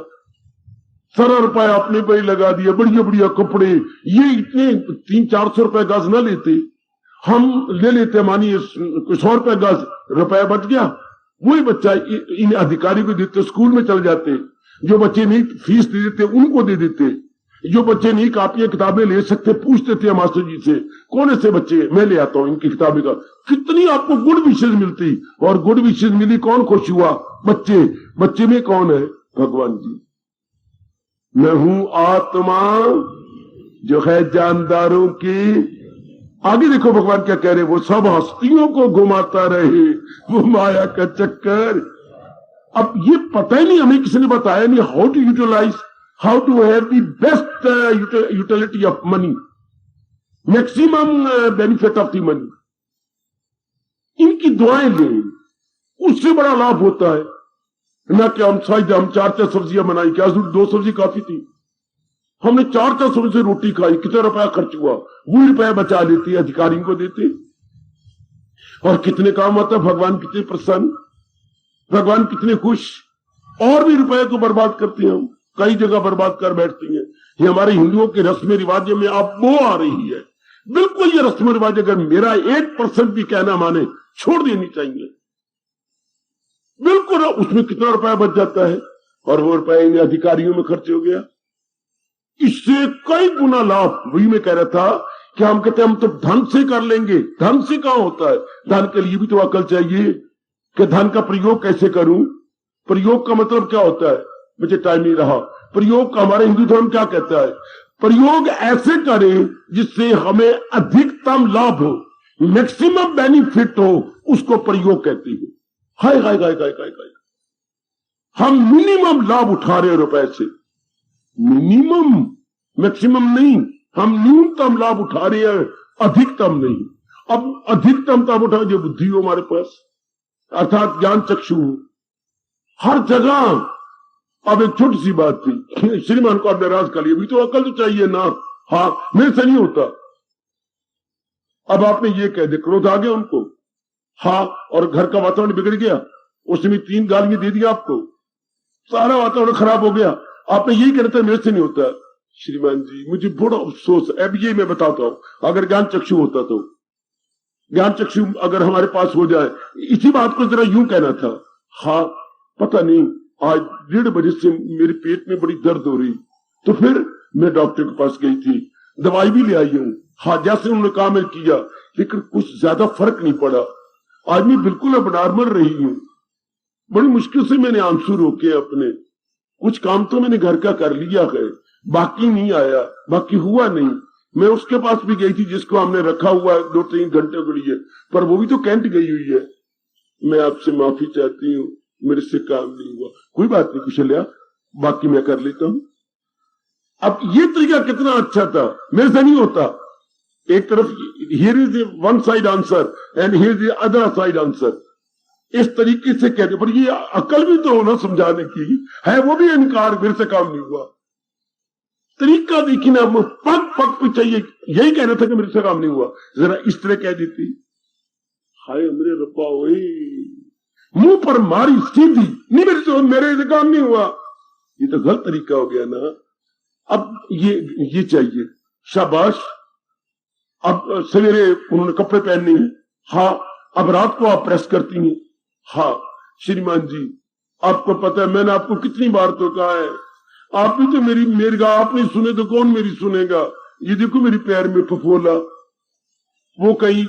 सारा रुपया अपने पर ही लगा दिया, बढ़िया बढ़िया कपड़े, ये इतने 300-400 रुपए गज ना लेते, हम ले लेते मानिए 100 रुपए गज, रुपया बच गया, वही बच्चा इन अधिकारी को देते, स्कूल में चले जाते। जो बच्चे नहीं फीस दे देते उनको दे देते, जो बच्चे नहीं कापियां किताबें ले सकते पूछते थे मास्टर जी से, कौन से बच्चे, मैं ले आता हूं इनकी किताबें का। कितनी आपको गुड विशेष मिलती, और गुड विशेष मिली, कौन खुश हुआ? बच्चे। बच्चे में कौन है? भगवान जी। मैं हूं आत्मा जो है जानदारों की। आगे देखो भगवान क्या कह रहे, वो सब हस्तियों को घुमाता रहे, वो माया का चक्कर। अब ये पता ही नहीं, हमें किसी ने बताया नहीं how to utilise, how to have the best utility of money, maximum benefit of the money. इनकी दुआएं लें, उससे बड़ा लाभ होता है ना कि हम 4-4 सब्जियां बनाई, क्या 2 सब्जी काफी थी, हमने 4 सब्जी से रोटी खाई, कितना रुपया खर्च हुआ, वही रुपया बचा लेते, अधिकारियों को देते, और कितने काम आता। भगवान कितने प्रसन्न, भगवान कितने खुश, और भी रुपये को बर्बाद करते हैं हम, कई जगह बर्बाद कर बैठती हैं। ये हमारे हिंदुओं के रस्म रिवाजों में आप वो आ रही है, बिल्कुल ये रस्म रिवाज अगर मेरा 1% भी कहना माने, छोड़ देनी चाहिए बिल्कुल। उसमें कितना रुपया बच जाता है, और वो रुपया इन अधिकारियों में खर्च हो गया। इससे कई गुना लाभ। वही मैं कह रहा था कि हम कहते हैं हम तो धन से कर लेंगे, धन से कहां होता है? धन के लिए भी तो अकल चाहिए कि धन का प्रयोग कैसे करूं। प्रयोग का मतलब क्या होता है? मुझे टाइम नहीं रहा। प्रयोग का हमारे हिंदू धर्म क्या कहता है? प्रयोग ऐसे करें जिससे हमें अधिकतम लाभ हो, मैक्सिमम बेनिफिट हो, उसको प्रयोग कहते हैं। हाय हाय हाय हाय हाय हाय, हम मिनिमम लाभ उठा रहे हैं रुपए से, मिनिमम, मैक्सिमम नहीं, हम न्यूनतम लाभ उठा रहे हैं अधिकतम नहीं। अब अधिकतम तब उठा जो बुद्धि हो हमारे पास, अर्थात ज्ञान चक्षु हो हर जगह। अब एक छोटी सी बात थी, श्रीमान को आप नाराज कर लिया, भी तो अकल तो चाहिए ना। हाँ, मेरे से नहीं होता। अब आपने ये कह दिया, क्रोध आ गया उनको। हाँ, और घर का वातावरण बिगड़ गया, उसने 3 गालियां दे दी आपको, सारा वातावरण खराब हो गया। आपने यही कहना था मेरे से नहीं होता। श्रीमान जी मुझे बड़ा अफसोस है। अब ये मैं बताता हूं, अगर ज्ञान चक्षु होता तो, ज्ञान चक्षु अगर हमारे पास हो जाए, इसी बात को जरा यूं कहना था। हाँ, पता नहीं आज 1:30 बजे से मेरे पेट में बड़ी दर्द हो रही, तो फिर मैं डॉक्टर के पास गई थी, दवाई भी ले आई हूं। हाँ, जैसे उन्होंने कहा मैं किया, लेकिन कुछ ज्यादा फर्क नहीं पड़ा। आज मैं बिल्कुल अब नॉर्मल रही हूं। बड़ी मुश्किल से मैंने आंसू रोके अपने, कुछ काम तो मैंने घर का कर लिया है, बाकी नहीं आया, बाकी हुआ नहीं। मैं उसके पास भी गई थी जिसको हमने रखा हुआ 2-3 घंटे के लिए, पर वो भी तो कैंट गई हुई है। मैं आपसे माफी चाहती हूँ, मेरे से काम नहीं हुआ। कोई बात नहीं कुशल्या, बाकी मैं कर लेता हूं। अब ये तरीका कितना अच्छा था, मेरे से नहीं होता। एक तरफ here is one side answer and here is other side answer, इस तरीके से कहते, पर ये अकल भी तो होना समझाने की है, वो भी इनकार, मेरे से काम नहीं हुआ। तरीका देखिए ना, पग पग पे चाहिए। यही कहना था कि मेरे से काम नहीं हुआ, जरा इस तरह कह देती, हाय मेरे रब्बा, मुंह पर मारी सीधी, नहीं मेरे से काम नहीं हुआ, ये तो गलत तरीका हो गया ना। अब ये चाहिए, शाबाश। अब सवेरे उन्होंने कपड़े पहनने हैं, हाँ। अब रात को आप प्रेस करती हैं, हाँ। श्रीमान जी आपको पता है, मैंने आपको कितनी बार तो कहा है, आप भी तो मेरी आप नहीं सुने तो कौन मेरी सुनेगा। ये देखो मेरी पैर में फफोला, वो कहीं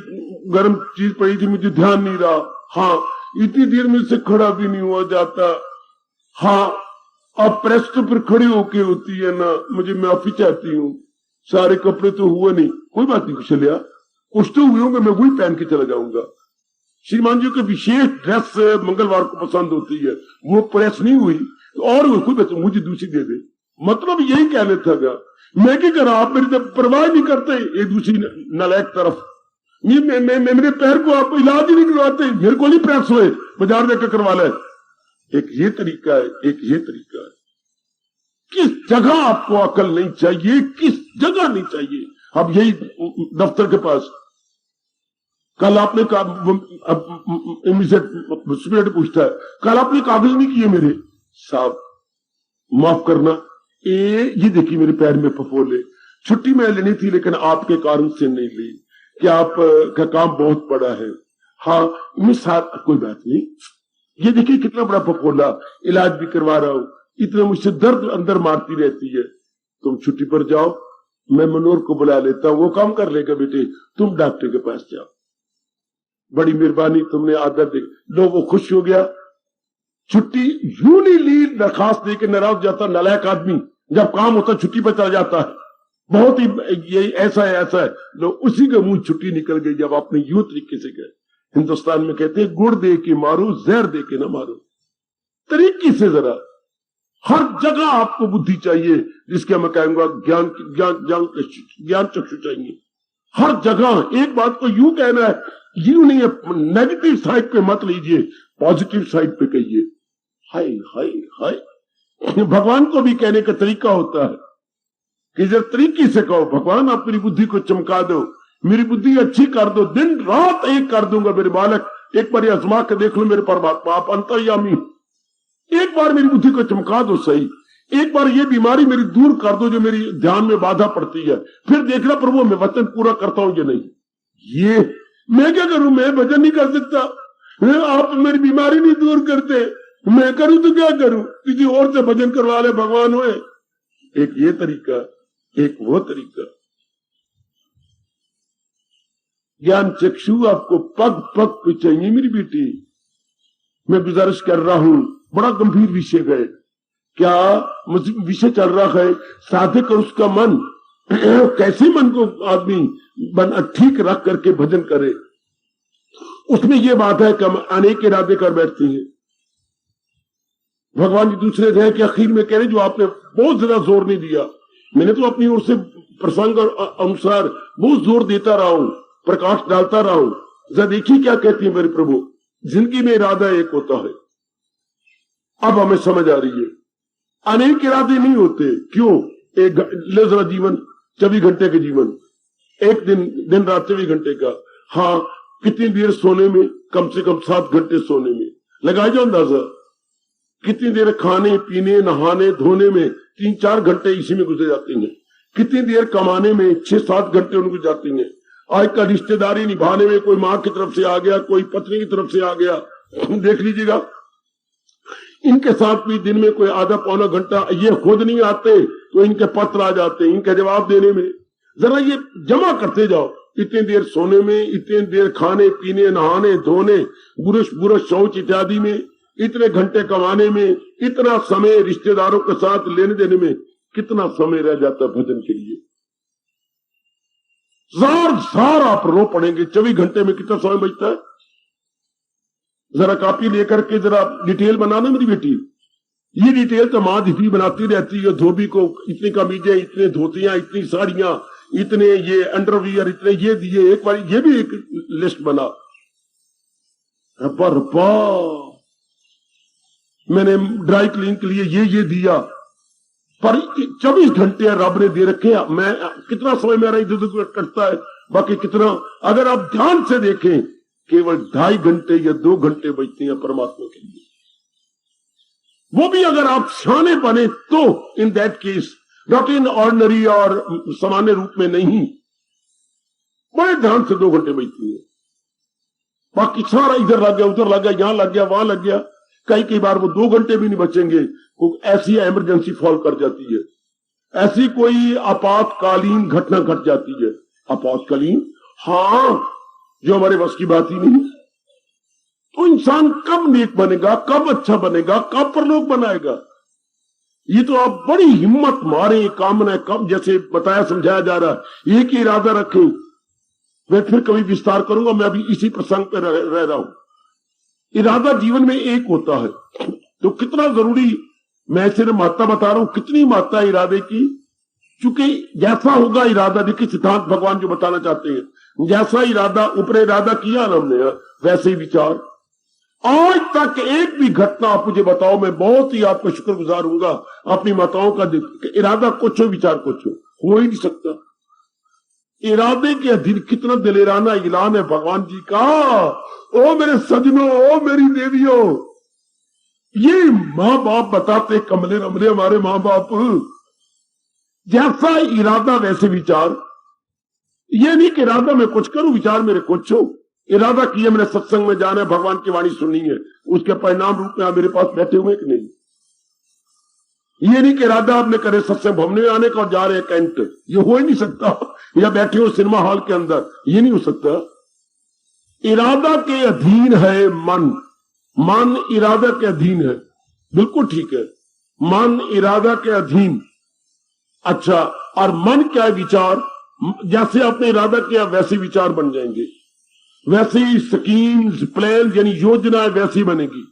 गर्म चीज पड़ी थी, मुझे ध्यान नहीं रहा। हाँ, इतनी देर में से खड़ा भी नहीं हुआ जाता। हाँ, अब प्रेस तो फिर खड़ी होके होती है ना, मुझे माफी चाहती हूँ। सारे कपड़े तो हुए नहीं, कोई बात नहीं कुशल्या, कुछ तो हुए होंगे, मैं वही पहन के चला जाऊंगा। श्रीमान जी को विशेष ड्रेस मंगलवार को पसंद होती है, वो प्रेस नहीं हुई तो और कोई बात, मुझे दूसरी दे दे। मतलब यही कहने था, मैं क्या करा, आप मेरी परवाह नहीं करते एक दूसरी नालायक तरफ। मेरे पैर को आप इलाज ही नहीं करवाते, मेरे को नहीं प्रेस हुए, बाजार जाकर करवा ले। एक ये तरीका है, एक ये तरीका है। किस जगह आपको अकल नहीं चाहिए, किस जगह नहीं चाहिए। अब यही दफ्तर के पास कल आपने पूछता है, कल आपने कागज नहीं किए मेरे साहब, माफ करना, ये देखिए मेरे पैर में फफोले, छुट्टी मैं लेनी थी लेकिन आपके कारण से नहीं ली, कि आप का काम बहुत बड़ा है। हाँ, मैं साथ, कोई बात नहीं, ये देखिए कितना बड़ा फफोला, इलाज भी करवा रहा हूं, इतना मुझसे दर्द अंदर मारती रहती है। तुम छुट्टी पर जाओ, मैं मनोहर को बुला लेता हूं, वो काम कर लेगा बेटे, तुम डॉक्टर के पास जाओ। बड़ी मेहरबानी, तुमने आदत दे लो। वो खुश हो गया, छुट्टी यूं नहीं ली, दरखास्त देकर नाराज जाता नालायक आदमी, जब काम होता छुट्टी पर चला जाता है। बहुत ही ये ऐसा है, ऐसा है, लो उसी के मुंह छुट्टी निकल गई जब आपने यूं तरीके से कहे। हिंदुस्तान में कहते हैं गुड़ दे के मारो, जहर दे के ना मारो। तरीके से जरा हर जगह आपको बुद्धि चाहिए, जिसके मैं कहूंगा ज्ञान ज्ञान ज्ञान चक्षु चाहिए हर जगह। एक बात को यूं कहना है, यूं नहीं है, नेगेटिव साइड पे मत लीजिए, पॉजिटिव साइड पे कहिए। हाय हाय हाय, भगवान को भी कहने का तरीका होता है कि जब तरीके से कहो, भगवान आप मेरी बुद्धि को चमका दो, मेरी बुद्धि अच्छी कर दो, दिन रात एक कर दूंगा मेरे बालक, एक बार आजमा के देख लो मेरे परमात्मा, आप अंतर्यामी, एक बार मेरी बुद्धि को चमका दो सही, एक बार ये बीमारी मेरी दूर कर दो जो मेरी ध्यान में बाधा पड़ती है, फिर देखना प्रभु मैं वचन पूरा करता हूं या नहीं। ये मैं क्या करूं, मैं भजन नहीं कर सकता, आप मेरी बीमारी नहीं दूर करते, मैं करूं तो क्या करूं, किसी और से भजन करवा ले भगवान होए। एक ये तरीका, एक वो तरीका। ज्ञान चक्षु आपको पग पग पे चाहिए मेरी बेटी। मैं गुजारिश कर रहा हूं, बड़ा गंभीर विषय है, क्या विषय चल रहा है, साधक और उसका मन, कैसे मन को आदमी ठीक रख करके भजन करे। उसमें यह बात है कि हम अनेक इरादे कर बैठते हैं। भगवान जी दूसरे थे कि आखिर में कह रहे, जो आपने बहुत ज्यादा जोर नहीं दिया, मैंने तो अपनी ओर से प्रसंग अनुसार बहुत जोर देता रहा हूं, प्रकाश डालता रहा हूं। जरा देखिए क्या कहती है मेरे प्रभु, जिंदगी में इरादा एक होता है। अब हमें समझ आ रही है, अनेक इरादे नहीं होते। क्यों? एक ले जरा जीवन 24 घंटे के जीवन, एक दिन रात 24 घंटे का। हाँ, कितनी देर सोने में? कम से कम 7 घंटे सोने में। लगाए जाओ अंदाजा। कितनी देर खाने पीने नहाने धोने में? 3-4 घंटे इसी में गुजर जाते हैं। कितनी देर कमाने में? 6-7 घंटे उनको जाती हैं। आज का रिश्तेदारी निभाने में कोई माँ की तरफ से आ गया, कोई पत्नी की तरफ से आ गया, देख लीजिएगा। इनके साथ भी दिन में कोई आधा पौना घंटा, ये खुद नहीं आते तो इनके पत्र आ जाते हैं इनके जवाब देने में। जरा ये जमा करते जाओ, इतनी देर सोने में, इतनी देर खाने पीने नहाने धोने बुरुश शौच इत्यादि में, इतने घंटे कमाने में, इतना समय रिश्तेदारों के साथ लेने देने में, कितना समय रह जाता भजन के लिए। जार आप रो पड़ेंगे 24 घंटे में कितना समय बचता है। जरा कॉपी लेकर के जरा डिटेल बनाना मेरी बेटी। ये डिटेल तो माँ दीदी बनाती रहती है, धोबी को इतनी कमीजें, इतने धोतियां, इतनी साड़ियां, इतने ये अंडरवियर, इतने ये दिए। एक बार ये भी एक लिस्ट बना। रब्बा मैंने ड्राई क्लीन के लिए ये दिया, पर 24 घंटे रब ने दे रखे। मैं कितना समय मेरा इधर उधर कटता है, बाकी कितना। अगर आप ध्यान से देखें, केवल 2.5 घंटे या 2 घंटे बचते हैं परमात्मा के लिए। वो भी अगर आप सियाने बने तो, in that case, not in ordinary और सामान्य रूप में नहीं, बड़े ध्यान से 2 घंटे बचती है। बाकी सारा इधर लग गया, उधर लग गया, यहां लग गया, वहां लग गया। कई बार वो 2 घंटे भी नहीं बचेंगे। ऐसी इमरजेंसी फॉल कर जाती है, ऐसी कोई आपातकालीन घटना घट जाती है। आपातकालीन, हाँ, जो हमारे बस की बात ही नहीं। तो इंसान कब नेक बनेगा, कब अच्छा बनेगा, कब परलोक बनाएगा? ये तो आप बड़ी हिम्मत मारे, कामना कब, जैसे बताया समझाया जा रहा है, एक ही इरादा रखें। मैं फिर कभी विस्तार करूंगा, मैं अभी इसी प्रसंग पर रह रहा हूं। इरादा जीवन में एक होता है, तो कितना जरूरी, मैं सिर्फ महत्ता बता रहा हूं, कितनी महत्ता है इरादे की। क्योंकि जैसा होगा इरादा, देखिए सिद्धांत भगवान जो बताना चाहते हैं, जैसा इरादा, ऊपर इरादा किया ना हमने, वैसे ही विचार। आज तक एक भी घटना आप मुझे बताओ, मैं बहुत ही आपका शुक्रगुजार हूंगा अपनी माताओं का। इरादा कुछ हो, विचार कुछ हो ही नहीं सकता। इरादे के अधीन कितना दिलेराना ऐलान है भगवान जी का। ओ मेरे सजनों, ओ मेरी देवियों, ये माँ बाप बताते, कमले रमले हमारे माँ बाप, जैसा इरादा वैसे विचार। ये नहीं कि इरादा मैं कुछ करूं, विचार मेरे कुछ हो। इरादा किया मैंने सत्संग में जाना है, भगवान की वाणी सुननी है, उसके परिणाम रूप में आप मेरे पास बैठे हुए कि नहीं। ये नहीं कि इरादा आपने करे सत्संग भवन में आने का और जा रहे हैं कैंट, ये हो ही नहीं सकता। या बैठे हो सिनेमा हॉल के अंदर, ये नहीं हो सकता। इरादा के अधीन है मन, मन इरादा के अधीन है, बिल्कुल ठीक है, मन इरादा के अधीन। अच्छा, और मन क्या है? विचार। जैसे आपने इरादा किया वैसे विचार बन जाएंगे, वैसे ही स्कीम्स प्लान यानी योजनाएं वैसी बनेगी।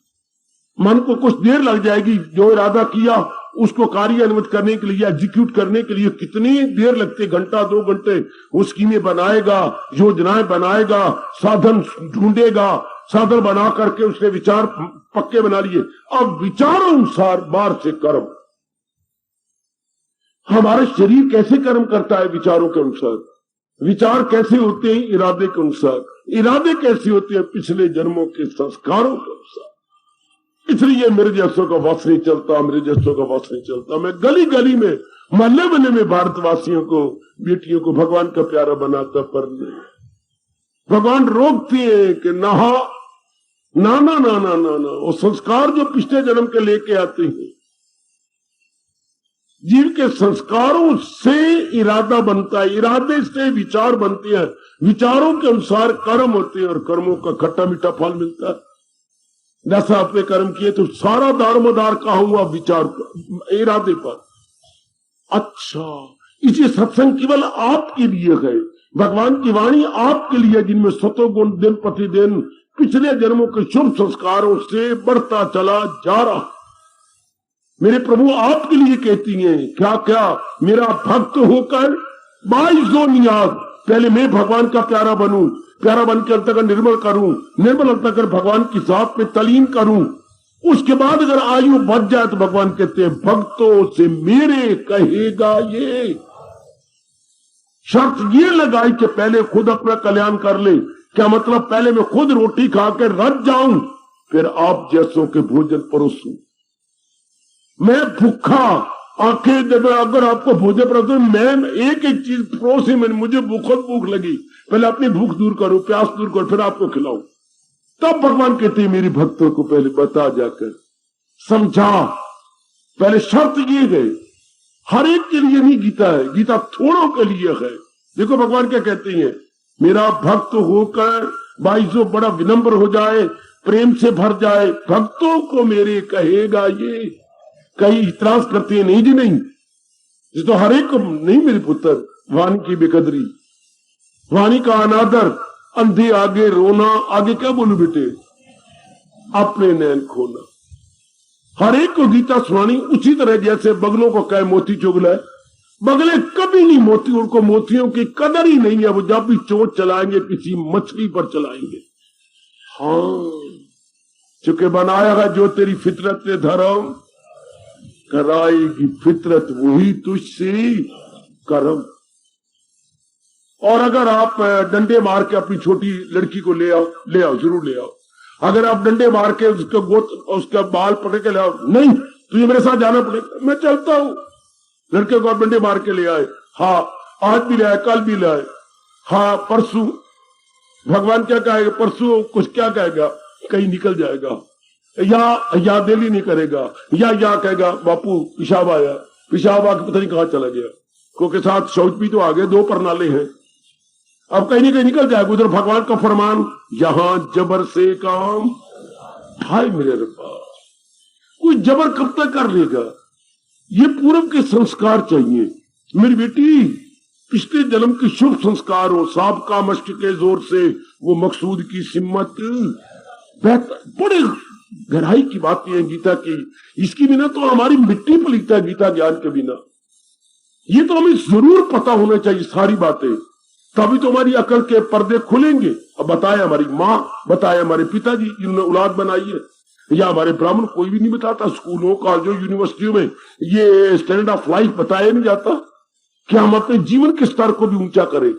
मन को कुछ देर लग जाएगी, जो इरादा किया उसको कार्यान्वित करने के लिए, एग्जीक्यूट करने के लिए कितनी देर लगती, घंटा 2 घंटे। वो स्कीमें बनाएगा, योजनाएं बनाएगा, साधन ढूंढेगा, साधन बना करके उसके विचार पक्के बना लिए। अब विचारों अनुसार बाहर से कर्म। हमारा शरीर कैसे कर्म करता है? विचारों के अनुसार। विचार कैसे होते हैं? इरादे के अनुसार। इरादे कैसे होते हैं? पिछले जन्मों के संस्कारों के अनुसार। इसलिए मेरे जैसों का वश नहीं चलता, मेरे जैसों का वश नहीं चलता। मैं गली गली में, मोहल्ले मोहल्ले में भारतवासियों को, बेटियों को भगवान का प्यारा बनाता, पर नहीं। भगवान रोकते हैं कि नहा ना ना ना ना ना ना, वो संस्कार जो पिछले जन्म के लेके आते हैं, जीव के संस्कारों से इरादा बनता है, इरादे से विचार बनते हैं, विचारों के अनुसार कर्म होते हैं और कर्मों का खट्टा मीठा फल मिलता है। जैसा आपने कर्म किए तो सारा दारोमदार का हुआ विचार पर, इरादे पर। अच्छा, इसी सत्संग केवल आपके लिए है, भगवान की वाणी आपके लिए, जिनमें सतोगुण दिन प्रतिदिन पिछले जन्मों के शुभ संस्कारों से बढ़ता चला जा रहा। मेरे प्रभु आपके लिए कहती हैं, क्या क्या मेरा भक्त होकर 22 नियाज, पहले मैं भगवान का प्यारा बनूं, प्यारा बन के अंतकरण निर्मल करूं, निर्मल अंतकरण भगवान की जात पे तलीन करूं। उसके बाद अगर आयु बढ़ जाए तो भगवान कहते हैं भक्तों से मेरे कहेगा ये। शर्त ये लगाई कि पहले खुद अपना कल्याण कर ले। क्या मतलब? पहले मैं खुद रोटी खाकर रज जाऊं, फिर आप जैसों के भोजन परोसूं। मैं भूखा आंखें जब अगर आपको भोजन परोसूं, मैं एक एक चीज परोसी, मैंने मुझे भूख लगी, पहले अपनी भूख दूर करो, प्यास दूर करो, फिर आपको खिलाऊं। तब भगवान कहते हैं मेरे भक्तों को पहले बता जाकर समझा। पहले शर्त ये है, हर एक के लिए नहीं गीता है, गीता थोड़ों के लिए है। देखो भगवान क्या कहते हैं, मेरा भक्त होकर बाईसों बड़ा विनम्र हो जाए, प्रेम से भर जाए, भक्तों को मेरे कहेगा ये। कई इतराज करते हैं, नहीं जी नहीं, ये तो हर एक को नहीं मेरे पुत्र। वाणी की बेकदरी, वाणी का अनादर, अंधे आगे रोना, आगे क्या बोलू बेटे, अपने नैन खोना। हर एक को गीता सुनानी उसी तरह जैसे बगलों को कहे मोती चुगला है। बगले कभी नहीं मोती, उनको मोतियों की कदर ही नहीं है। वो जब भी चोट चलाएंगे किसी मछली पर चलाएंगे। हाँ, चुके बनाया है जो तेरी फितरत ने धर्म, कराएगी फितरत वही तुझसे कर्म। और अगर आप डंडे मार के अपनी छोटी लड़की को ले आओ, जरूर ले आओ। अगर आप डंडे मार के उसका गोद, उसका बाल पकड़ के ले आओ, नहीं तुझे मेरे साथ जाना पड़ेगा, मैं चलता हूं। लड़के को आप डंडे मार के ले आए, हाँ आज भी ले आए, कल भी ले आए, हाँ परसों भगवान क्या कहेगा, परसों कुछ क्या कहेगा, कहीं निकल जाएगा, या दिल ही नहीं करेगा, या कहेगा बापू पेशाब आया, पेशाब आके पता नहीं कहां चला गया, को के साथ शौच भी तो आ गए, 2 प्रणाली हैं, अब कहीं नहीं कहीं निकल जाएगा। उधर भगवान का फरमान, यहां जबर से काम, हाय मेरे रब्बा, कोई जबर कब तक कर लेगा। ये पूर्व के संस्कार चाहिए मेरी बेटी, पिछले जन्म के शुभ संस्कार हो, सांप का मश्क के जोर से वो मकसूद की सिम्मत बेहतर। बड़े गहराई की बात है गीता की, इसकी बिना तो हमारी मिट्टी पलीता है, गीता ज्ञान के बिना। ये तो हमें जरूर पता होना चाहिए सारी बातें, तभी तो हमारी अकल के पर्दे खुलेंगे। अब बताए हमारी माँ, बताए हमारे पिताजी जिन्होंने औलाद बनाई है, या हमारे ब्राह्मण, कोई भी नहीं बताता। स्कूलों, कॉलेजों, यूनिवर्सिटियों में ये स्टैंडर्ड ऑफ लाइफ बताया नहीं जाता कि हम अपने जीवन के स्तर को भी ऊंचा करें।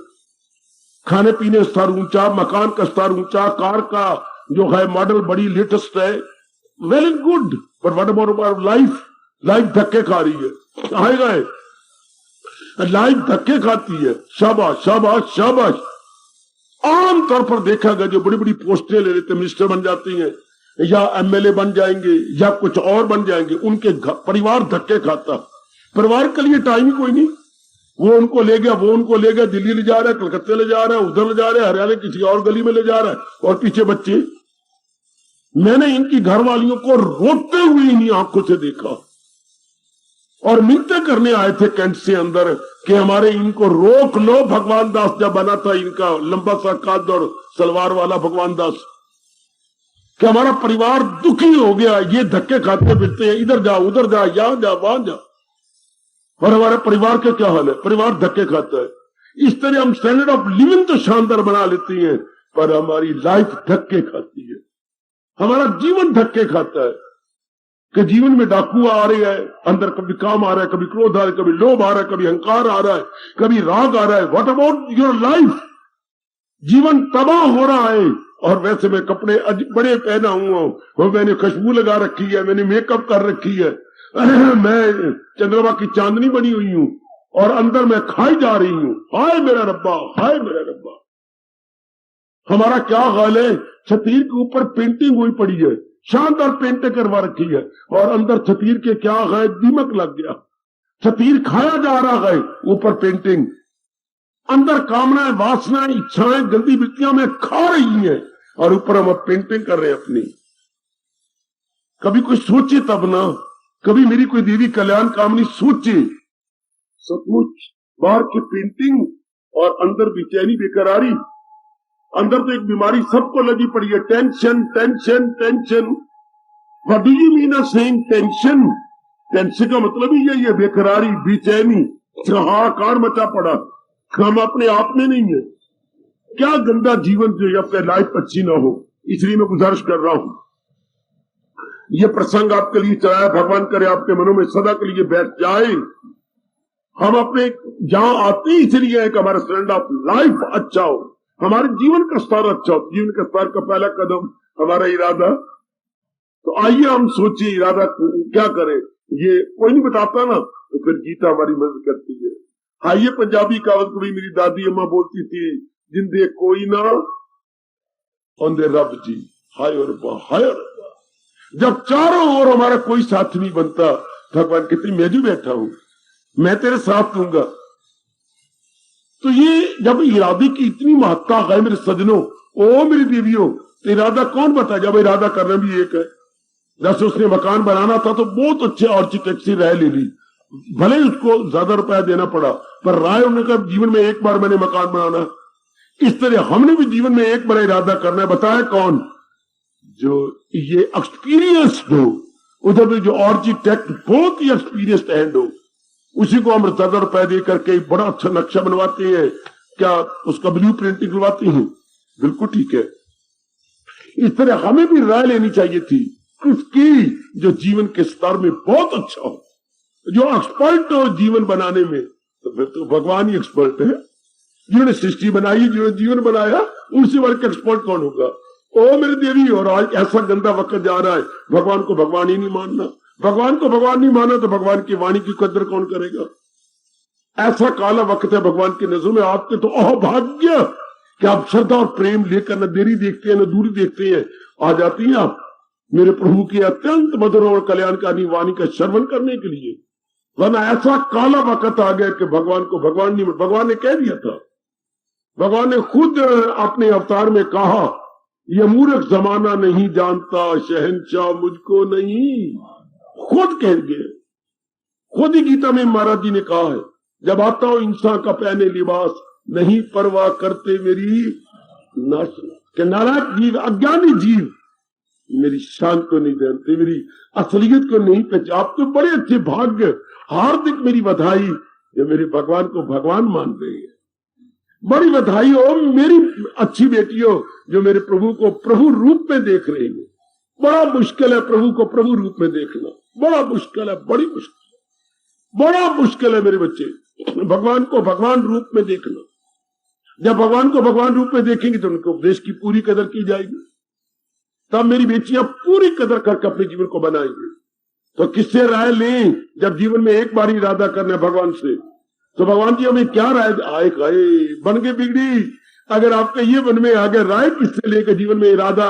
खाने पीने स्तर ऊंचा, मकान का स्तर ऊंचा, कार का जो है मॉडल बड़ी लेटेस्ट है, well and good, but what about life? Life धक्के खा रही है, आएगा है, लाइफ धक्के खाती है। शाबाश शाबाश शाबाश। आमतौर पर देखा गया जो बड़ी बड़ी पोस्टें ले लेते, मिनिस्टर बन जाती हैं, या एमएलए बन जाएंगे, या कुछ और बन जाएंगे, उनके परिवार धक्के खाता। परिवार के लिए टाइम ही कोई नहीं, वो उनको ले गया, वो उनको ले गया, दिल्ली ले जा रहा है, कलकत्ते ले जा रहा है, उधर ले जा रहा है, हरियाणा किसी और गली में ले जा रहा है, और पीछे बच्चे। मैंने इनकी घरवालियों को रोते हुए इन्हीं आंखों से देखा, और मिलते करने आए थे कैंट से अंदर कि हमारे इनको रोक लो। भगवान दास जब बना था, इनका लंबा सा काद और सलवार वाला भगवान दास, कि हमारा परिवार दुखी हो गया, ये धक्के खाते फिरते हैं, इधर जा उधर जा, यहां जा वहां जा। और हमारे परिवार का क्या हाल है? परिवार धक्के खाता है। इस तरह हम स्टैंडर्ड ऑफ लिविंग तो शानदार बना लेती हैं, पर हमारी लाइफ धक्के खाती है, हमारा जीवन धक्के खाता है। कि जीवन में डाकू आ रहे हैं, अंदर कभी काम आ रहा है, कभी क्रोध आ रहा है, कभी लोभ आ रहा है, कभी अहंकार आ रहा है, कभी राग आ रहा है। What about your life? जीवन तबाह हो रहा है। और वैसे मैं कपड़े बड़े पहना हुआ हूं, मैंने खुशबू लगा रखी है, मैंने मेकअप कर रखी है, मैं चंद्रमा की चांदनी बनी हुई हूं, और अंदर मैं खाई जा रही हूं। हाय मेरा रब्बा, हाय मेरा रब्बा। हमारा क्या हाल है? छतीर के ऊपर पेंटिंग हुई पड़ी है, शानदार पेंटिंग करवा रखी है, और अंदर छतीर के क्या है, दीमक लग गया, छतीर खाया जा रहा है, ऊपर पेंटिंग, अंदर कामनाएं, वासनाएं, इच्छाएं, गंदी वृत्तियां में खा रही हैं, और ऊपर हम पेंटिंग कर रहे हैं अपनी। कभी कोई सोचे तब ना, कभी मेरी कोई देवी कल्याण कामनी सोचे। सचमुच बाहर की पेंटिंग और अंदर बेचैनी बेकरारी। अंदर तो एक बीमारी सबको लगी पड़ी है, tension tension tension. What do you mean saying tension? Tension का मतलब ही यही है, बेकरारी, बेचैनी, हाहाकार मचा पड़ा। हम अपने आप में नहीं है। क्या गंदा जीवन जो या फिर लाइफ अच्छी ना हो, इसलिए मैं गुजारिश कर रहा हूं, ये प्रसंग आपके लिए चलाया, भगवान करे आपके मनों में सदा के लिए बैठ जाए। हम अपने जहां आते ही इसलिए है कि हमारा स्टैंड ऑफ लाइफ अच्छा हो, हमारे जीवन का स्तर अच्छा हो। जीवन का स्तर का पहला कदम हमारा इरादा। तो आइए हम सोचिए इरादा क्या करें। ये कोई नहीं बताता ना, तो फिर गीता हमारी मदद करती है। हाँ, ये पंजाबी कहावत को भी मेरी दादी अम्मा बोलती थी, जिंदे कोई ना औंदे रब जी, हाय और हाय और। जब चारों ओर हमारा कोई साथ नहीं बनता, भगवान कहते मैं जो बैठा हूं, मैं तेरे साथ दूंगा। तो ये जब इरादे की इतनी महत्ता है मेरे सजनों, ओ मेरी देवियों, तो इरादा कौन बता, जब इरादा करना भी एक है। जैसे उसने मकान बनाना था तो बहुत अच्छे आर्किटेक्ट से राय ले ली, भले उसको ज्यादा रुपया देना पड़ा, पर राय उन्होंने कहा जीवन में एक बार मैंने मकान बनाना। इस तरह हमने भी जीवन में एक बार इरादा करना है। बताया कौन? जो ये एक्सपीरियंस हो, उधर में जो आर्किटेक्ट बहुत ही एक्सपीरियंस्ड हैंड हो, उसी को हम ज्यादा रुपया दे करके बड़ा अच्छा नक्शा बनवाते हैं। क्या उसका ब्लू प्रिंटिंग करवाते हैं? बिल्कुल ठीक है। इस तरह हमें भी राय लेनी चाहिए थी उसकी जो जीवन के स्तर में बहुत अच्छा हो, जो एक्सपर्ट हो जीवन बनाने में। तो फिर तो भगवान ही एक्सपर्ट है। जिन्होंने सृष्टि बनाई, जिन्होंने जीवन बनाया, उनसे बढ़ के एक्सपर्ट कौन होगा? ओ मेरे देवी, और आज ऐसा गंदा वक्त जा रहा है, भगवान को भगवान ही नहीं मानना। भगवान को भगवान नहीं माना तो भगवान की वाणी की कदर कौन करेगा? ऐसा काला वक्त है भगवान की नजरों में। आपके तो अभाग्य कि आप श्रद्धा और प्रेम लेकर न देरी देखते हैं न दूरी देखते हैं। आ जाती हैं आप मेरे प्रभु की अत्यंत मधुर और कल्याणकारी वाणी का श्रवण करने के लिए, वरना ऐसा काला वक्त आ गया कि भगवान को भगवान नहीं। भगवान ने कह दिया था, भगवान ने खुद अपने अवतार में कहा, यह मूर्ख जमाना नहीं जानता, शहंशाह मुझको नहीं। खुद कह गए, खुद ही गीता में महाराज जी ने कहा है, जब आता हो इंसान का पहने लिबास, नहीं परवाह करते मेरी नाश। के नारायण जीव, अज्ञानी जीव मेरी शान को नहीं जानते, मेरी असलियत को नहीं पहचानते। आप तो बड़े अच्छे भाग्य, हार्दिक मेरी बधाई जो मेरे भगवान को भगवान मान रहे हैं। बड़ी बधाई हो मेरी अच्छी बेटियों जो मेरे प्रभु को प्रभु रूप में देख रही है। बड़ा मुश्किल है प्रभु को प्रभु रूप में देखना, बड़ा मुश्किल है, बड़ी मुश्किल, बड़ा मुश्किल है मेरे बच्चे, भगवान को भगवान रूप में देखना। जब भगवान को भगवान रूप में देखेंगे तो उनके उपदेश की पूरी कदर की जाएगी, तब मेरी बेटियां पूरी कदर करके अपने जीवन को बनाएंगे। तो किससे राय लें? जब जीवन में एक बार इरादा करना है भगवान से, तो भगवान जी हमें क्या राय आए बन के बिगड़ी। अगर आपका ये मन में आ गया, राय किससे लेकर जीवन में इरादा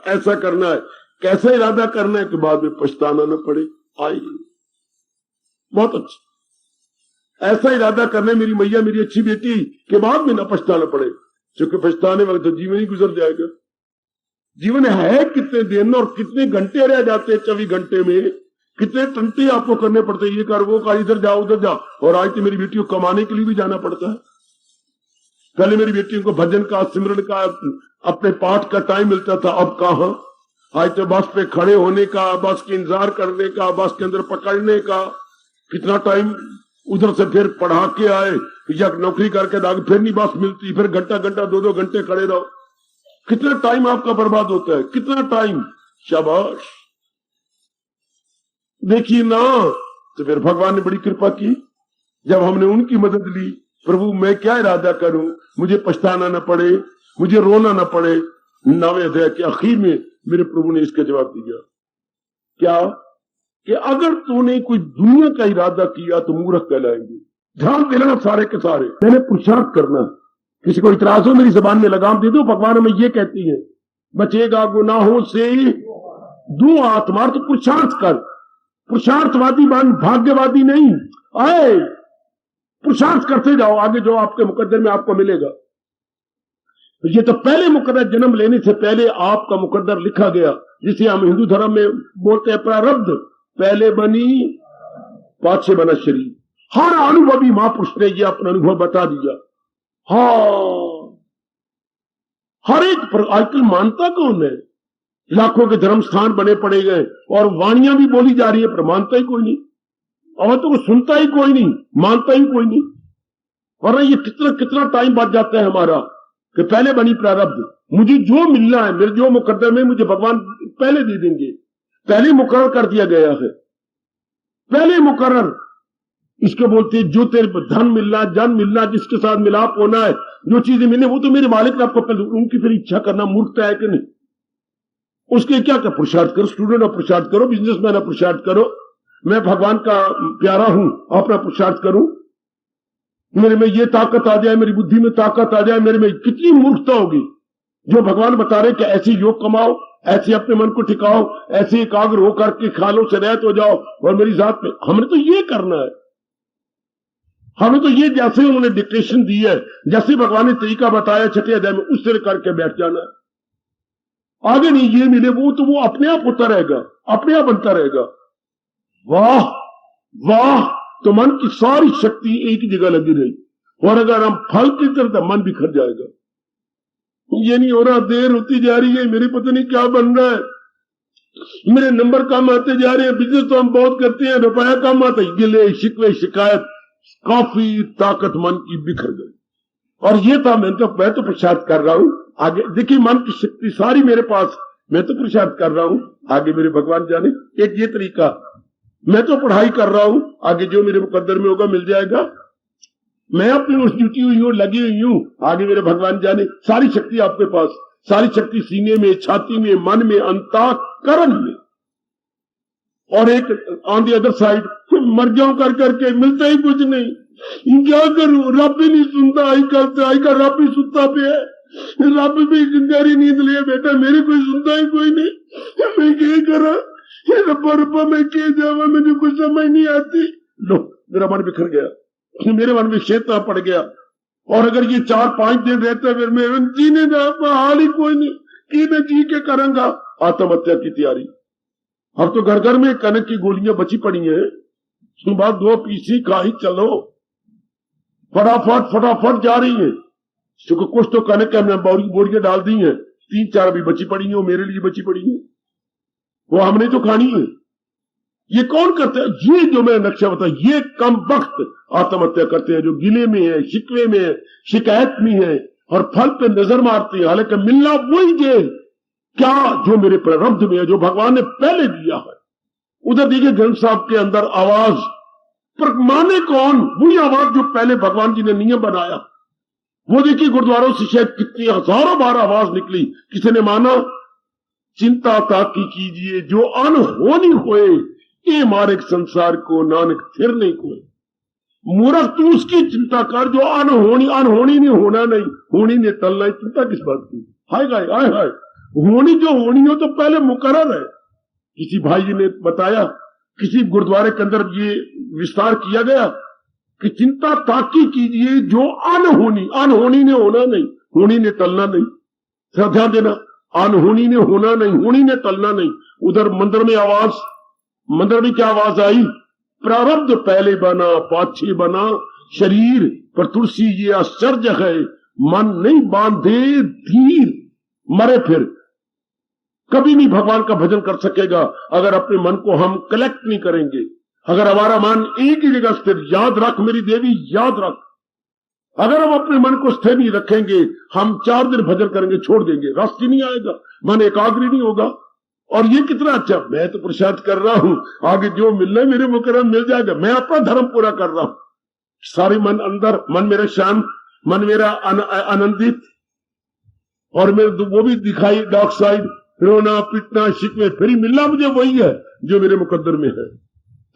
ऐसा करना है, कैसा इरादा करना है कि बाद में पछताना न पड़े। आइए, बहुत अच्छा ऐसा इरादा करना है मेरी मैया, मेरी अच्छी बेटी, के बाद में न पछताना पड़े, क्योंकि पछताने वक्त तो जीवन ही गुजर जाएगा। जीवन है कितने दिन और कितने घंटे रह जाते हैं, 24 घंटे में कितने टंटे आपको करने पड़ते हैं, ये कर वो कर, इधर जाओ उधर जाओ। और आज तो मेरी बेटियों को कमाने के लिए भी जाना पड़ता है। पहले मेरी बेटियों को भजन का, सिमरन का, अपने पाठ का टाइम मिलता था, अब कहां। आज तो बस पे खड़े होने का, बस के इंतजार करने का, बस के अंदर पकड़ने का कितना टाइम, उधर से फिर पढ़ा के आए या नौकरी करके दाग, फिर नहीं बस मिलती, फिर घंटा घंटा 2-2 घंटे खड़े रहो। कितना टाइम आपका बर्बाद होता है, कितना टाइम। शाबाश, देखिए ना। तो फिर भगवान ने बड़ी कृपा की, जब हमने उनकी मदद ली। प्रभु मैं क्या इरादा करूं, मुझे पछताना न पड़े, मुझे रोना न पड़े। 9वें अध्याय के आखिर में मेरे प्रभु ने इसका जवाब दिया, क्या कि अगर तूने कोई दुनिया का इरादा किया तो मूर्ख कहलाएंगे। ध्यान देना सारे के सारे, मैंने पुरुषार्थ करना। किसी को इतराज हो मेरी जबान में लगाम दे दो। भगवान हमें ये कहती है, बचेगा गुनाहों से 2 हाथ मार, तो पुरुषार्थ कर। पुरुषार्थवादी बन, भाग्यवादी नहीं। आए पुरुषार्थ करते जाओ, आगे जो आपके मुकद्दर में आपको मिलेगा। तो ये तो पहले मुकद्दर, जन्म लेने से पहले आपका मुकद्दर लिखा गया, जिसे हम हिंदू धर्म में बोलते हैं प्रारब्ध। पहले बनी पाछे बना शरीर। हर अनुभवी महापुरुष ने ये अपना अनुभव बता दिया। हाँ, हर एक आजकल मानता कौन है? लाखों के धर्म स्थान बने पड़े गए और वाणियां भी बोली जा रही है, पर मानता ही कोई नहीं। और तो सुनता ही कोई नहीं, मानता ही कोई नहीं। वरना ये कितना कितना टाइम बच जाता है हमारा कि पहले बनी प्रारब्ध, मुझे जो मिलना है, मेरे जो मुकद्दर में मुझे भगवान पहले दे देंगे, पहले मुकर्रर कर दिया गया है, पहले मुकर्रर। इसको बोलते हैं जो तेरे धन मिलना, जन मिलना, जिसके साथ मिलाप होना है, जो चीजें मिलने वो तो मेरे मालिक ने आपको पहले, उनकी फिर इच्छा करना मूर्खता है कि नहीं? उसके क्या क्या पुरुषार्थ करो, स्टूडेंट आप पुरुषार्थ करो, बिजनेसमैन आप पुरुषार्थ करो, मैं भगवान का प्यारा हूं अपना पुरुषार्थ करूं, मेरे में ये ताकत आ जाए, मेरी बुद्धि में ताकत आ जाए, मेरे में कितनी मूर्खता होगी। जो भगवान बता रहे कि ऐसे योग कमाओ, ऐसे अपने मन को टिकाओ, ऐसे एकाग्र होकर के ख्यालों से रहत हो जाओ और मेरी जात में, हमने तो ये करना है, हमें तो ये जैसे उन्होंने डिक्टेशन दी है, जैसे भगवान ने तरीका बताया छठे अध्याय में, उस तरह करके बैठ जाना है। आगे नहीं ये मिले वो तो वो अपने आप होता रहेगा, अपने आप बनता रहेगा। वाह वाह, तो मन की सारी शक्ति एक ही जगह लगी रही, और अगर हम फल की तरफ मन बिखर जाएगा। ये नहीं हो रहा, देर होती जा रही है, मेरे पता नहीं क्या बन रहा है, मेरे नंबर कम आते जा रहे हैं, बिजनेस तो हम बहुत करते हैं, रुपया कम आता है, गिले शिकवे शिकायत, काफी ताकत मन की बिखर गई। और ये था, मैं तो पुरुषार्थ कर रहा हूं आगे। देखिए मन की शक्ति सारी मेरे पास, मैं तो पुरुषार्थ कर रहा हूं, आगे मेरे भगवान जाने। एक ये तरीका, मैं तो पढ़ाई कर रहा हूं, आगे जो मेरे मुकद्दर में होगा मिल जाएगा, मैं अपनी उस ड्यूटी हुई हूं, लगी हुई हूं, आगे मेरे भगवान जाने। सारी शक्ति आपके पास, सारी शक्ति सीने में, छाती में, मन में, अंतःकरण में। और एक ऑन दी अदर साइड मर जाऊं कर करके, मिलता ही कुछ नहीं, क्या करूं, रब भी नहीं सुनता, आई का रब भी सुनता पे है, रब भी गहरी नींद लिए बेटा, मेरे कोई सुनता ही कोई नहीं, मैं क्या करा, रब्बा रब्बा मैं क्या जावा, मुझे कुछ समझ नहीं आती। लो मेरा मन बिखर गया, मेरे मन में शैतान पड़ गया। और अगर ये 4-5 दिन रहते फिर मैं जीने का हाल ही कोई नहीं, कि मैं जी के करूंगा, आत्महत्या की तैयारी। अब तो घर घर में कनक की गोलियां बची पड़ी हैं, सुबह 2 पीसी खा ही चलो, फटाफट फटाफट जा रही है। कुछ तो कनक के हमने बोरियां डाल दी हैं, 3-4 अभी बची पड़ी है, वो मेरे लिए बची पड़ी है, वो हमने तो खानी है। ये कौन करता है? ये जो मैं नक्शा बता, ये कम वक्त आत्महत्या करते हैं, जो गिले में है, शिकवे में है, शिकायत में है, और फल पे नजर मारते हैं। हालांकि मिलना वही जे क्या जो मेरे प्रारब्ध में है, जो भगवान ने पहले दिया है। उधर देखिए ग्रंथ साहब के अंदर आवाज, पर माने कौन? वही आवाज जो पहले भगवान जी ने नियम बनाया। वो देखिए गुरुद्वारों से शायद कितनी हजारों बार आवाज निकली, किसी ने माना? चिंता ताकी कीजिए जो अनहोनी होए, ये मारे संसार को नानक फिर नहीं कोई। मूर्ख तू उसकी चिंता कर जो अनहोनी ने होना नहीं, होनी ने टलना, चिंता किस बात की? हाय हाय हाय हाय, होनी जो होनी हो तो पहले मुकर्रर है। किसी भाई जी ने बताया, किसी गुरुद्वारे के अंदर ये विस्तार किया गया कि चिंता ताकी कीजिए जो अनहोनी ने होना नहीं, होनी ने टलना नहीं। ध्यान देना, अनहोनी ने होना नहीं, होनी ने टलना नहीं। उधर मंदिर में आवाज, मंदिर में क्या आवाज आई? प्रारब्ध पहले बना पाछे बना शरीर, पर तुलसी ये आश्चर्य है, मन नहीं बांधे धीर, मरे फिर कभी नहीं भगवान का भजन कर सकेगा अगर अपने मन को हम कलेक्ट नहीं करेंगे। अगर हमारा मन एक ही जगह स्थिर, याद रख मेरी देवी याद रख, अगर हम अपने मन को स्थिर नहीं रखेंगे, हम 4 दिन भजन करेंगे छोड़ देंगे, रास्ते नहीं आएगा, मन एकाग्र नहीं होगा। और ये कितना अच्छा, मैं तो पुरुषार्थ कर रहा हूं, आगे जो मिलना है मेरे मुकर्रम मिल जाएगा, मैं अपना धर्म पूरा कर रहा हूं। सारे मन अंदर, मन मेरा शांत, मन मेरा आनंदित, और मेरे वो भी दिखाई डार्क साइड, रोना पीटना शिकवे, फिर ही मिलना मुझे वही है जो मेरे मुकद्दर में है।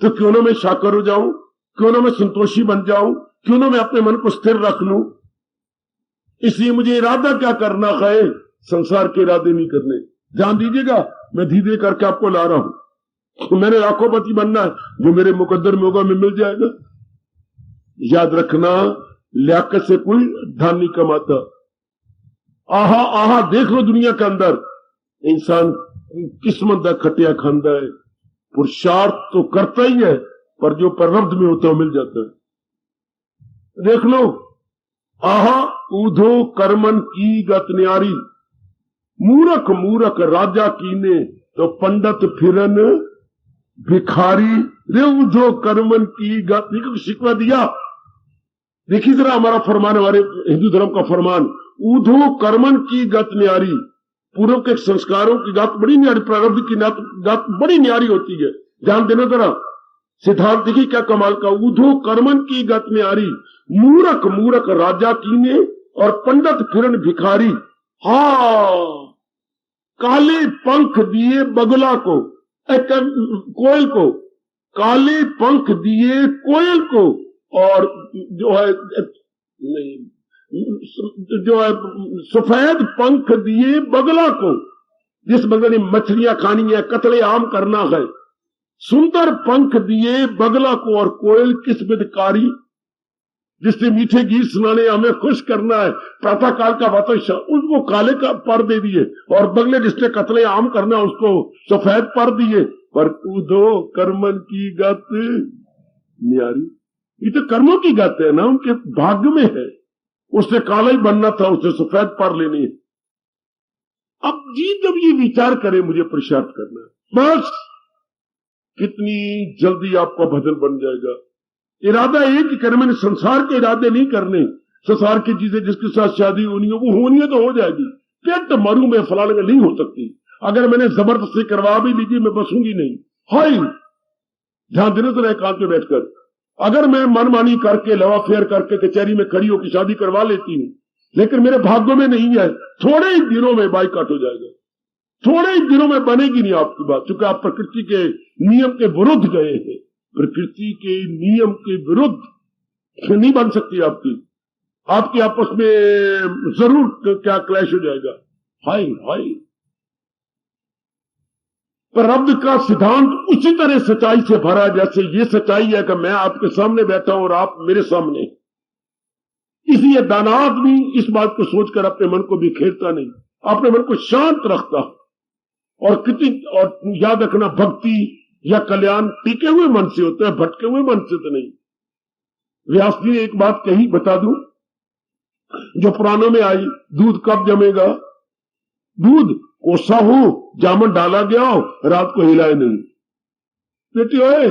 तो क्यों ना मैं शाकर हो जाऊं, क्यों ना मैं संतोषी बन जाऊं, क्यों ना मैं अपने मन को स्थिर रख लूं। इसलिए मुझे इरादा क्या करना है, संसार के इरादे नहीं करने। ध्यान दीजिएगा, मैं धीरे करके आपको ला रहा हूं। तो मैंने लाखोपति बनना है, जो मेरे मुकद्दर में होगा मैं मिल जाएगा। याद रखना, लियाकत से कोई धन नहीं कमाता। आहा आहा देख लो दुनिया के अंदर, इंसान किस्मत का खटिया खांदा है, पुरुषार्थ तो करता ही है, पर जो प्रारब्ध में होता है मिल जाता है। देख लो, आहा ऊधो कर्मन की गत न्यारी, मूरख मूरख राजा कीने, तो पंडित फिरन भिखारी। रे ऊधो कर्मन की गत, शिकवा दिया, देखिए जरा हमारा फरमान, हमारे हिंदू धर्म का फरमान, ऊधो कर्मन की गत न्यारी। पूर्व के संस्कारों की गत बड़ी न्यारी, प्रारब्ध की गत बड़ी न्यारी होती है। ध्यान देना जरा, सिद्धांत देखिए क्या कमाल का, ऊधो कर्मन की गत न्यारी, मूरख मूरख राजा कीने और पंडित फिरन भिखारी। हाँ, काले पंख दिए बगुला को, कोयल को, काले पंख दिए कोयल को, और जो है नहीं, जो है सफेद पंख दिए बगला को, जिस बगले ने मछलियां खानी है, कतले आम करना है। सुंदर पंख दिए बगला को और कोयल किस विधकारी, जिससे मीठे गीत सुनाने हमें खुश करना है। प्रातः काल का बादशाह उसको काले का पर दे दिए, और बगले जिससे कतले आम करना उसको सफेद पर दिए। पर ऊधो कर्मन की गत न्यारी, ये तो कर्मों की गत है ना, उनके भाग्य में है। उससे काला ही बनना था, उससे सफेद पर लेनी है। अब जी जब ये विचार करे, मुझे पुरुषार्थ करना है, बस कितनी जल्दी आपका बदल बन जाएगा। इरादा एक ही करे, मैंने संसार के इरादे नहीं करने। संसार की चीजें जिसके साथ शादी होनी है वो होनी है तो हो जाएगी, पेट मरू में फलाने में नहीं हो सकती। अगर मैंने जबरदस्ती करवा भी लीजिए, मैं बसूंगी नहीं। हाय, ध्यान देने तो एकांत में बैठकर, अगर मैं मनमानी करके लवा फेयर करके कचहरी में खड़ी होकर शादी करवा लेती हूँ, लेकिन मेरे भाग्यों में नहीं है, थोड़े ही दिनों में बाइकाट हो जाएगा, थोड़े ही दिनों में बनेगी नहीं आपकी बात, क्योंकि आप प्रकृति के नियम के विरुद्ध गए हैं। प्रकृति के नियम के विरुद्ध नहीं बन सकती आपकी आपस में जरूर क्या क्लैश हो जाएगा। हाय हाय, प्रारब्ध का सिद्धांत उसी तरह सच्चाई से भरा जैसे ये सच्चाई है कि मैं आपके सामने बैठा हूं और आप मेरे सामने। इसलिए दाना आदमी इस बात को सोचकर अपने मन को बिखेरता नहीं, अपने मन को शांत रखता। और याद रखना, भक्ति या कल्याण टिके हुए मन से होता है, भटके हुए मन से तो नहीं। व्यास जी ने एक बात कही, बता दूं, जो पुराणों में आई, दूध कब जमेगा? दूध कोसा हो, जामन डाला गया हो, रात को हिलाए नहीं। बेटी ओए,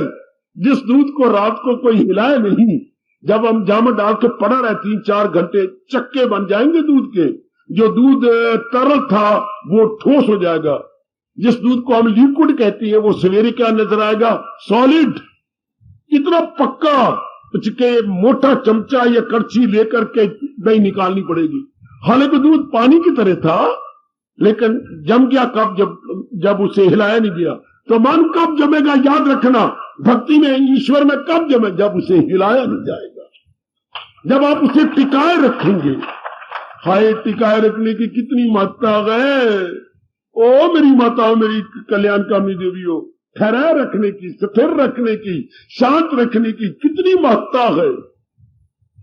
जिस दूध को रात को कोई हिलाए नहीं, जब हम जामन डाल के पड़ा रहे 3-4 घंटे, चक्के बन जाएंगे दूध के। जो दूध तरल था वो ठोस हो जाएगा। जिस दूध को हम लिक्विड कहती है वो सवेरे क्या नजर आएगा? सॉलिड। इतना पक्का कि मोटा चमचा या करछी लेकर के दही निकालनी पड़ेगी। हालांकि दूध पानी की तरह था, लेकिन जम गया कब? जब उसे हिलाया नहीं गया। तो मन कब जमेगा? याद रखना, भक्ति में, ईश्वर में कब जमे? जब उसे हिलाया नहीं जाएगा, जब आप उसे टिकाए रखेंगे। हाय, टिकाए रखने की कितनी महत्ता है। ओ मेरी माताओं, मेरी कल्याण कामनी देवी हो, ठहराए रखने की, स्थिर रखने की, शांत रखने की कितनी महत्ता है।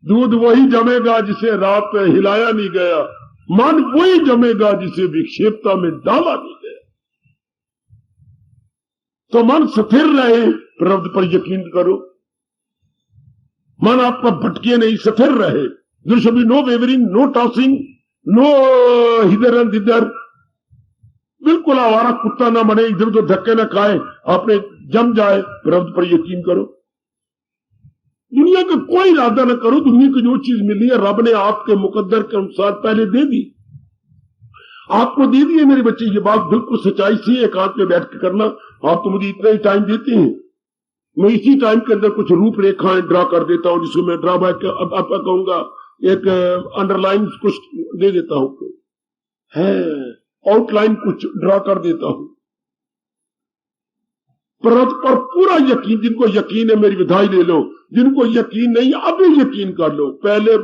दूध वही जमेगा जिसे रात हिलाया नहीं गया, मन वही जमेगा जिसे विक्षेपता में डाला नहीं गया। तो मन स्थिर रहे, प्रारब्ध पर यकीन करो, मन आपका भटके नहीं, स्थिर रहे। There should be no wavering, no tossing, no इधर एंड इधर। बिल्कुल आवारा कुत्ता ना बने, इधर उधर धक्के ना खाए, आपने जम जाए। प्रारब्ध पर यकीन करो, दुनिया का कोई इरादा न करो। दुनिया की जो चीज मिली है रब ने आपके मुकद्दर के अनुसार पहले दे दी, आपको दे दी है मेरे बच्चे। ये बात बिल्कुल सच्चाई से एकांत में बैठ के करना। आप तो मुझे इतना ही टाइम देते हैं, मैं इसी टाइम के अंदर कुछ रूपरेखाएं ड्रा कर देता हूं, जिसको मैं ड्रा बैक अब कहूंगा, एक अंडरलाइन कुछ दे देता हूं, है आउटलाइन कुछ ड्रा कर देता हूं। पर पूरा यकीन, जिनको यकीन है मेरी विधाई ले लो, जिनको यकीन नहीं अभी यकीन कर लो। पहले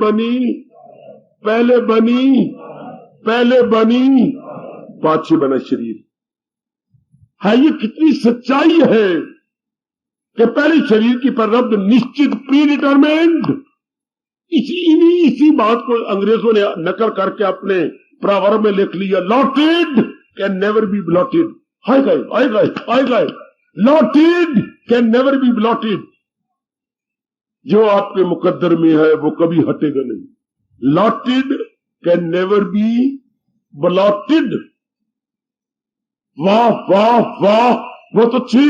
बनी पाछे बना शरीर। है ये कितनी सच्चाई है कि पहले शरीर की प्रारब्ध निश्चित, प्री डिटरमाइंड। इसी बात को अंग्रेजों ने नकल करके अपने प्रावर्ब में लिख लिया, lotted can never be blotted. हाय गए lotted can never be blotted. जो आपके मुकद्दर में है वो कभी हटेगा नहीं। Lotted can never be blotted. वाह वाह वाह, बहुत अच्छी।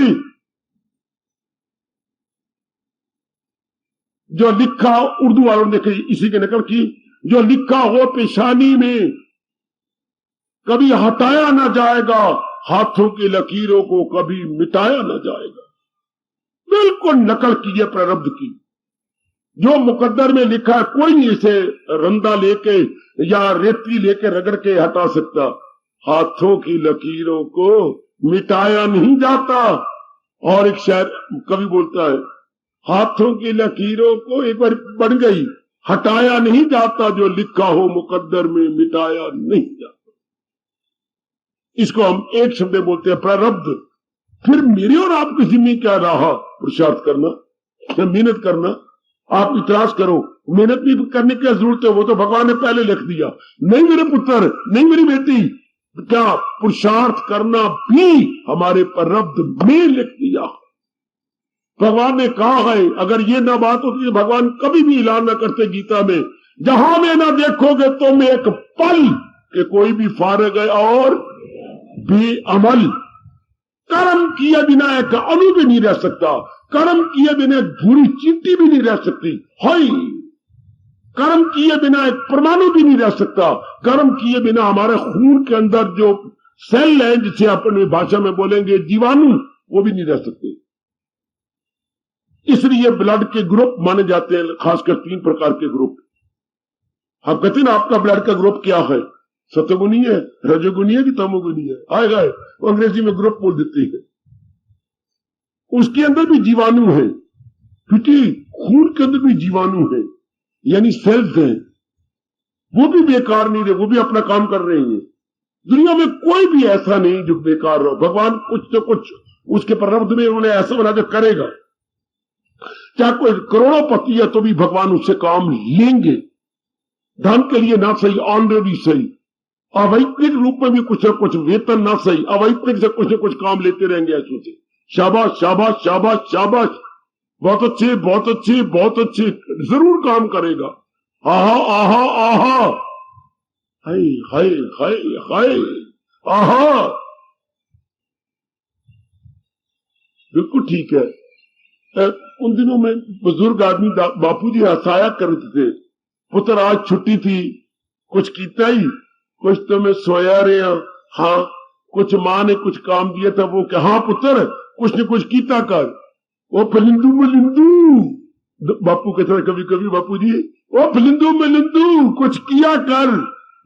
जो लिखा, उर्दू वालों ने देखिए इसी की नकल की, जो लिखा हो पेशानी में कभी हटाया ना जाएगा, हाथों की लकीरों को कभी मिटाया ना जाएगा। बिल्कुल नकल कीजिए प्रारब्ध की। जो मुकद्दर में लिखा है कोई नहीं इसे रंदा लेके या रेती लेके रगड़ के हटा सकता। हाथों की लकीरों को मिटाया नहीं जाता। और एक शायर कवि बोलता है, हाथों की लकीरों को एक बार बन गई, हटाया नहीं जाता, जो लिखा हो मुकद्दर में मिटाया नहीं जाता। इसको हम एक शब्द में बोलते हैं प्रारब्ध। फिर मेरे और आपकी जिम्मे क्या रहा? पुरुषार्थ करना, मेहनत करना। आप इतराज करो, मेहनत भी करने की जरूरत है, वो तो भगवान ने पहले लिख दिया। नहीं मेरे पुत्र, नहीं मेरी बेटी, क्या पुरुषार्थ करना भी हमारे प्रारब्ध में लिख दिया। भगवान ने कहा है, अगर ये ना बात होती तो भगवान कभी भी ऐलान ना करते गीता में, जहां में ना देखोगे तुम एक पल के कोई भी फारग है और बेअमल। कर्म किए बिना एक अणु भी नहीं रह सकता, कर्म किए बिना एक भूरी चींटी भी नहीं रह सकती, हाय। कर्म किए बिना एक परमाणु भी नहीं रह सकता, कर्म किए बिना हमारे खून के अंदर जो सेल है, जिसे अपनी भाषा में बोलेंगे जीवाणु, वो भी नहीं रह सकते। इसलिए ब्लड के ग्रुप माने जाते हैं, खासकर 3 प्रकार के ग्रुप। हम कहते हैं ना, आपका ब्लड का ग्रुप क्या है? सतगुनी है, रजोगुनी है कि तमोगुनी है? आएगा, वो अंग्रेजी में ग्रुप बोल देते हैं। उसके अंदर भी जीवाणु है, क्योंकि खून के अंदर भी जीवाणु है, यानी सेल्स हैं। वो भी बेकार नहीं रहे, वो भी अपना काम कर रहे हैं। दुनिया में कोई भी ऐसा नहीं जो बेकार रहो। भगवान कुछ तो कुछ उसके प्रारब्ध में उन्हें ऐसा बना के करेगा। चाहे कोई करोड़ों है तो भी भगवान उससे काम लेंगे। धन के लिए ना सही, ऑनरेडी सही, अवैतनिक रूप में भी कुछ न कुछ, वेतन ना सही, अवैतनिक से कुछ न कुछ काम लेते रहेंगे ऐसों से। शाबाश शाबाश शाबाश शाबाश, बहुत अच्छे बहुत अच्छे बहुत अच्छे, जरूर काम करेगा। आहा आहा आहा, हाय हाय हाय हाय, आहा। बिल्कुल ठीक है। उन दिनों में बुजुर्ग आदमी बापूजी हंसाया करते थे, पुत्र आज छुट्टी थी, कुछ कीता ही? कुछ तो मैं सोया रहा। हाँ, कुछ मां ने कुछ काम दिया था, वो क्या? हाँ पुत्र, कुछ न कुछ कीता कर। वो फलिंदू मलिंदू, बापू कहते थे कभी कभी, बापूजी वो फलिंदू मलिंदू कुछ किया कर,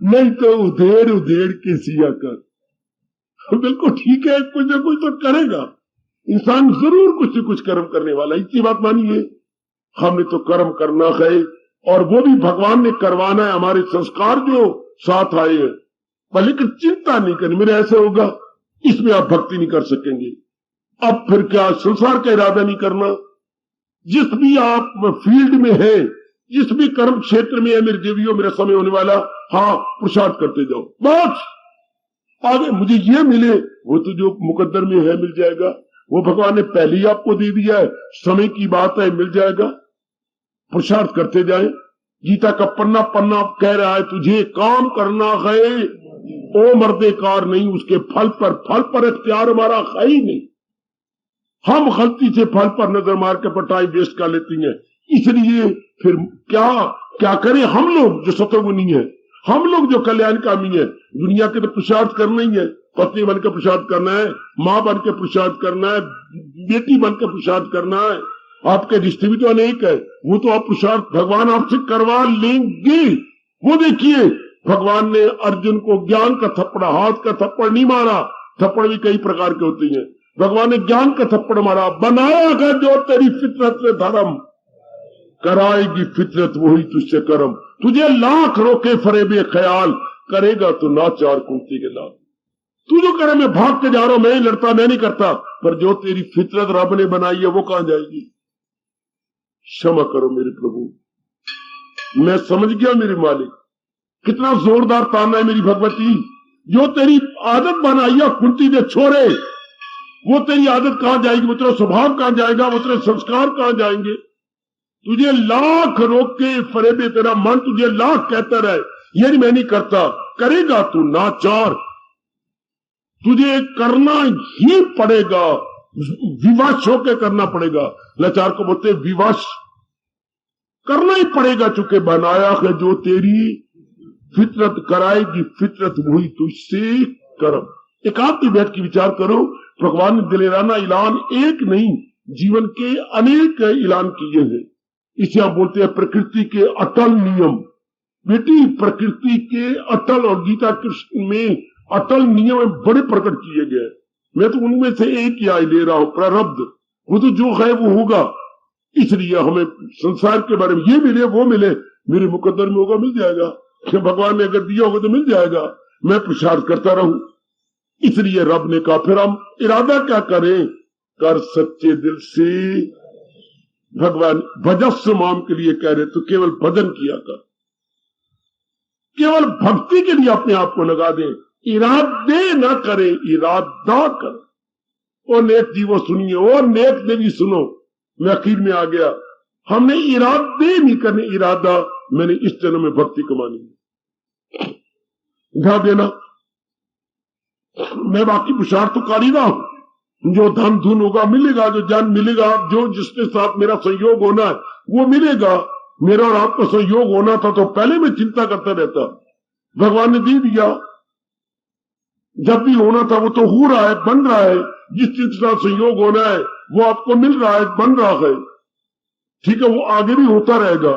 नहीं तो उधेड़ उधेड़ के सिया कर। बिल्कुल ठीक है, कुछ न कुछ तो करेगा इंसान, जरूर कुछ न कुछ कर्म करने वाला। इतनी बात मानिए, हमने तो कर्म करना है, और वो भी भगवान ने करवाना है। हमारे संस्कार जो साथ आए हैं, लेकिन चिंता नहीं करनी, मेरे ऐसे होगा, इसमें आप भक्ति नहीं कर सकेंगे। अब फिर क्या, संसार का इरादा नहीं करना। जिस भी आप फील्ड में है, जिस भी कर्म क्षेत्र में है, मेरे देवियों मेरा समय होने वाला, हाँ पुरुषार्थ करते जाओ। बस आगे मुझे ये मिले, वो तो जो मुकद्दर में है मिल जाएगा, वो भगवान ने पहले ही आपको दे दिया है। समय की बात है, मिल जाएगा। पुरुषार्थ करते जाए। गीता का पन्ना पन्ना कह रहा है, तुझे काम करना है, ओ मर्दे कार नहीं, उसके फल पर इख्तियार हमारा है ही नहीं। हम गलती से फल पर नजर मार के पटाई वेस्ट कर लेती हैं। इसलिए फिर क्या करें हम लोग जो सतोगुनी है, हम लोग जो कल्याणकामी है। दुनिया के तो पुरुषार्थ करना ही है, पत्नी बन के पुरुषार्थ करना है, मां बन के पुरुषार्थ करना है, बेटी बन के पुरुषार्थ करना है। आपके रिश्ते भी तो अनेक है, वो तो आप पुरुषार्थ भगवान आपसे करवा लेंगे। वो देखिए, भगवान ने अर्जुन को ज्ञान का थप्पड़, हाथ का थप्पड़ नहीं मारा। थप्पड़ भी कई प्रकार के होते हैं। भगवान ने ज्ञान का थप्पड़ मारा, बनाया कर जो तेरी फितरत से धर्म, कराएगी फितरत वही तुझसे कर्म। तुझे लाख रोके फरेबे ख्याल, करेगा तो नाचार कुंती के लाल। तू जो करे मैं भाग के जा रहा हूं, मैं नहीं लड़ता, मैं नहीं करता, पर जो तेरी फितरत रब ने बनाई है वो कहां जाएगी? क्षमा करो मेरे प्रभु, मैं समझ गया मेरे मालिक। कितना जोरदार ताना है मेरी भगवती। जो तेरी आदत बनाई है कुंती दे छोरे, वो तेरी आदत कहां जाएगी? वो तेरा स्वभाव कहां जाएगा? वो तेरे संस्कार कहां जाएंगे? तुझे लाख रोके फरेबे, तेरा मन तुझे लाख कहता रहे, ये नहीं मैं नहीं करता, करेगा तू नाचार। तुझे करना ही पड़ेगा, विवश होकर करना पड़ेगा। लाचार को बोलते विवश। करना ही पड़ेगा, चूंकि बनाया है जो तेरी फितरत कराएगी फितरत वही तुझसे कर्म। एक आपकी बैठ के विचार करो, भगवान ने दिलेराना ऐलान एक नहीं जीवन के अनेक ऐलान किए हैं। इसे हम बोलते हैं प्रकृति के अटल नियम। बेटी प्रकृति के अटल और गीता कृष्ण में अटल नियम बड़े प्रकट किए गए। मैं तो उनमें से एक ही आई ले रहा हूं, प्रारब्ध। वो तो जो है वो होगा, इसलिए हमें संसार के बारे में ये मिले वो मिले, मेरे मुकद्दर में होगा मिल जाएगा, भगवान ने अगर दिया होगा तो मिल जाएगा, मैं पुरुषार्थ करता रहूं। इसलिए रब ने कहा फिर हम इरादा क्या करें, कर सच्चे दिल से भगवान भजस्व माम के लिए कह रहे तो केवल भजन किया कर, केवल भक्ति के लिए अपने आप को लगा दें, इरादे ना करें, इरादा कर। और नेक जीवो सुनिए, और नेक देवी सुनो, मैं आखिर में आ गया। हमने इरादे नहीं करने, इरादा मैंने इस जन्म में भक्ति कमानी है, ध्यान देना। मैं बाकी पुरुषार्थ तो कर ही रहा हूं, जो धन धुन होगा मिलेगा, जो जन मिलेगा, जो जिसके साथ मेरा संयोग होना है वो मिलेगा। मेरा और आपका संयोग होना था तो पहले मैं चिंता करता रहता, भगवान ने दे दिया। जब भी होना था वो तो हो रहा है, बन रहा है। जिस चीज के साथ संयोग होना है वो आपको मिल रहा है, बन रहा है, ठीक है, वो आगे भी होता रहेगा।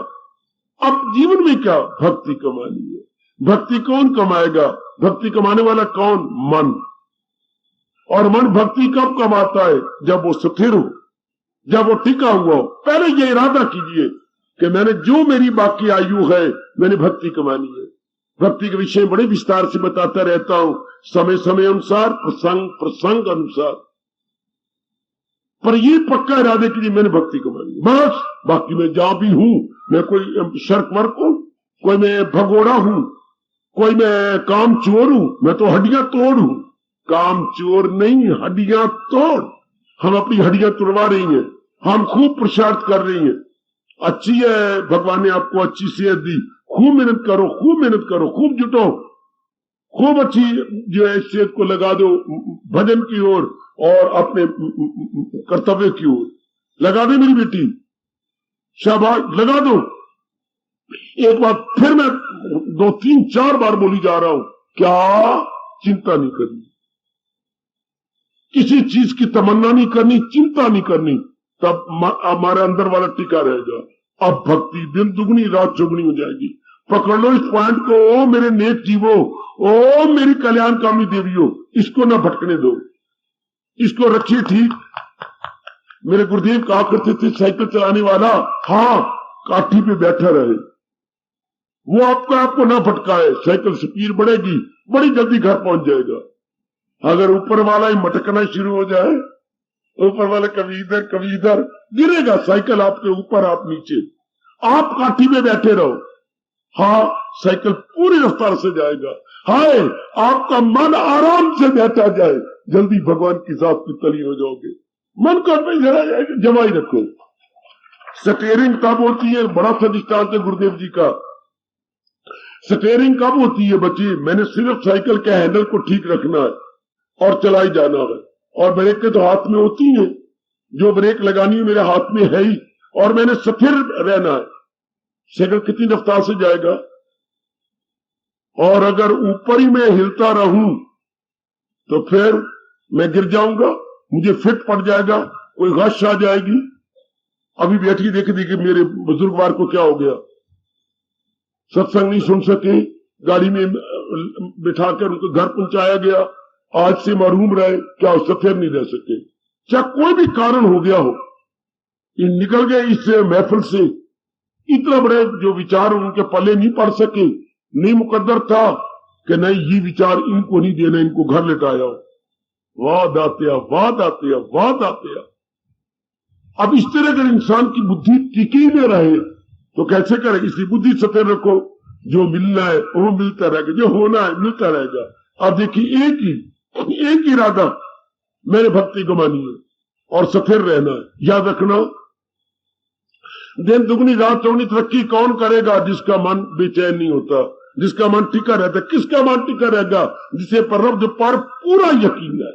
अब जीवन में क्या भक्ति कमानी है। भक्ति कौन कमाएगा, भक्ति कमाने वाला कौन, मन। और मन भक्ति कब कमाता है, जब वो स्थिर हो, जब वो टिका हुआ हो। पहले ये इरादा कीजिए कि मैंने जो मेरी बाकी आयु है मैंने भक्ति कमानी है। भक्ति के विषय बड़े विस्तार से बताता रहता हूं, समय समय अनुसार, प्रसंग प्रसंग अनुसार। पर ये पक्का इरादे के लिए मैंने भक्ति कमानी है, बस। बाकी मैं जहां भी हूं, मैं कोई शर्क वर्क हूं, कोई मैं भगोड़ा हूं, कोई मैं काम चोर हूं, मैं तो हड्डियां तोड़ हूं। काम चोर नहीं, हड्डियां तोड़। हम अपनी हड्डियां तोड़वा रही हैं, हम खूब पुरुषार्थ कर रही हैं। अच्छी है, भगवान ने आपको अच्छी सेहत दी, खूब मेहनत करो, खूब मेहनत करो, खूब जुटो, खूब अच्छी जो है सेहत को लगा दो भजन की ओर और अपने कर्तव्य की ओर। लगा दे मेरी बेटी, शाबाश, लगा दो। एक बार फिर मैं 2 3 4 बार बोली जा रहा हूं, क्या चिंता नहीं करनी, किसी चीज की तमन्ना नहीं करनी, चिंता नहीं करनी, तब हमारे अंदर वाला टिका रहेगा। अब भक्ति दिन दुगनी रात चौगुनी हो जाएगी। पकड़ लो इस पॉइंट को, ओ मेरे नेक जीवो, ओ मेरी कल्याणकामी देवियों, इसको ना भटकने दो, इसको रखिए ठीक। मेरे गुरुदेव कहा करते थे, साइकिल चलाने वाला हाँ काठी पे बैठा रहे, वो आपको ना भटकाए, साइकिल स्पीड बढ़ेगी, बड़ी जल्दी घर पहुंच जाएगा। अगर ऊपर वाला ही मटकना शुरू हो जाए, ऊपर वाला कभी इधर गिरेगा, साइकिल आपके ऊपर आप नीचे, आप काठी में बैठे रहो, हाँ साइकिल पूरी रफ्तार से जाएगा। हाय आपका मन आराम से बैठा जाए, जल्दी भगवान की जात की तली हो जाओगे। मन को जरा जमा ही रखो। स्टीयरिंग कब होती है, बड़ा सा दृष्टांत है गुरुदेव जी का। स्टीयरिंग कब होती है बच्ची, मैंने सिर्फ साइकिल के हैंडल को ठीक रखना है और चलाई जाना है, और ब्रेक के तो हाथ में होती है, जो ब्रेक लगानी है मेरे हाथ में है ही, और मैंने स्थिर रहना है। साइकिल कितनी रफ्तार से जाएगा, और अगर ऊपर ही मैं हिलता रहूं तो फिर मैं गिर जाऊंगा, मुझे फिट पड़ जाएगा, कोई गश आ जाएगी। अभी बैठी देखी देखी मेरे बुजुर्गवार को क्या हो गया, सत्संग नहीं सुन सके, गाड़ी में बिठाकर उनको घर पहुंचाया गया, आज से महरूम रहे, क्या सफेद नहीं रह सके, चाहे कोई भी कारण हो गया हो, ये निकल गए इस महफिल से। इतना बड़े जो विचार उनके पल्ले नहीं पड़ सके, नहीं मुकद्दर था कि नहीं ये विचार इनको नहीं देना, इनको घर लेटाया हो। वाह दातिया, वाह दातिया, वाह दातिया। अब इस तरह अगर इंसान की बुद्धि टिकी न रहे तो कैसे करे, इसलिए बुद्धि सफेद रखो, जो मिलना है वो मिलता रहेगा, जो होना है मिलता रहेगा। अब देखिए एक ही इरादा, मैंने भक्ति कमानी है और सफेद रहना है। याद रखना, दिन दुगनी रात चौगनी तरक्की कौन करेगा, जिसका मन बेचैन नहीं होता, जिसका मन टिका रहता है। किसका मन टिका रहेगा, जिसे परब्ध पर पूरा यकीन है,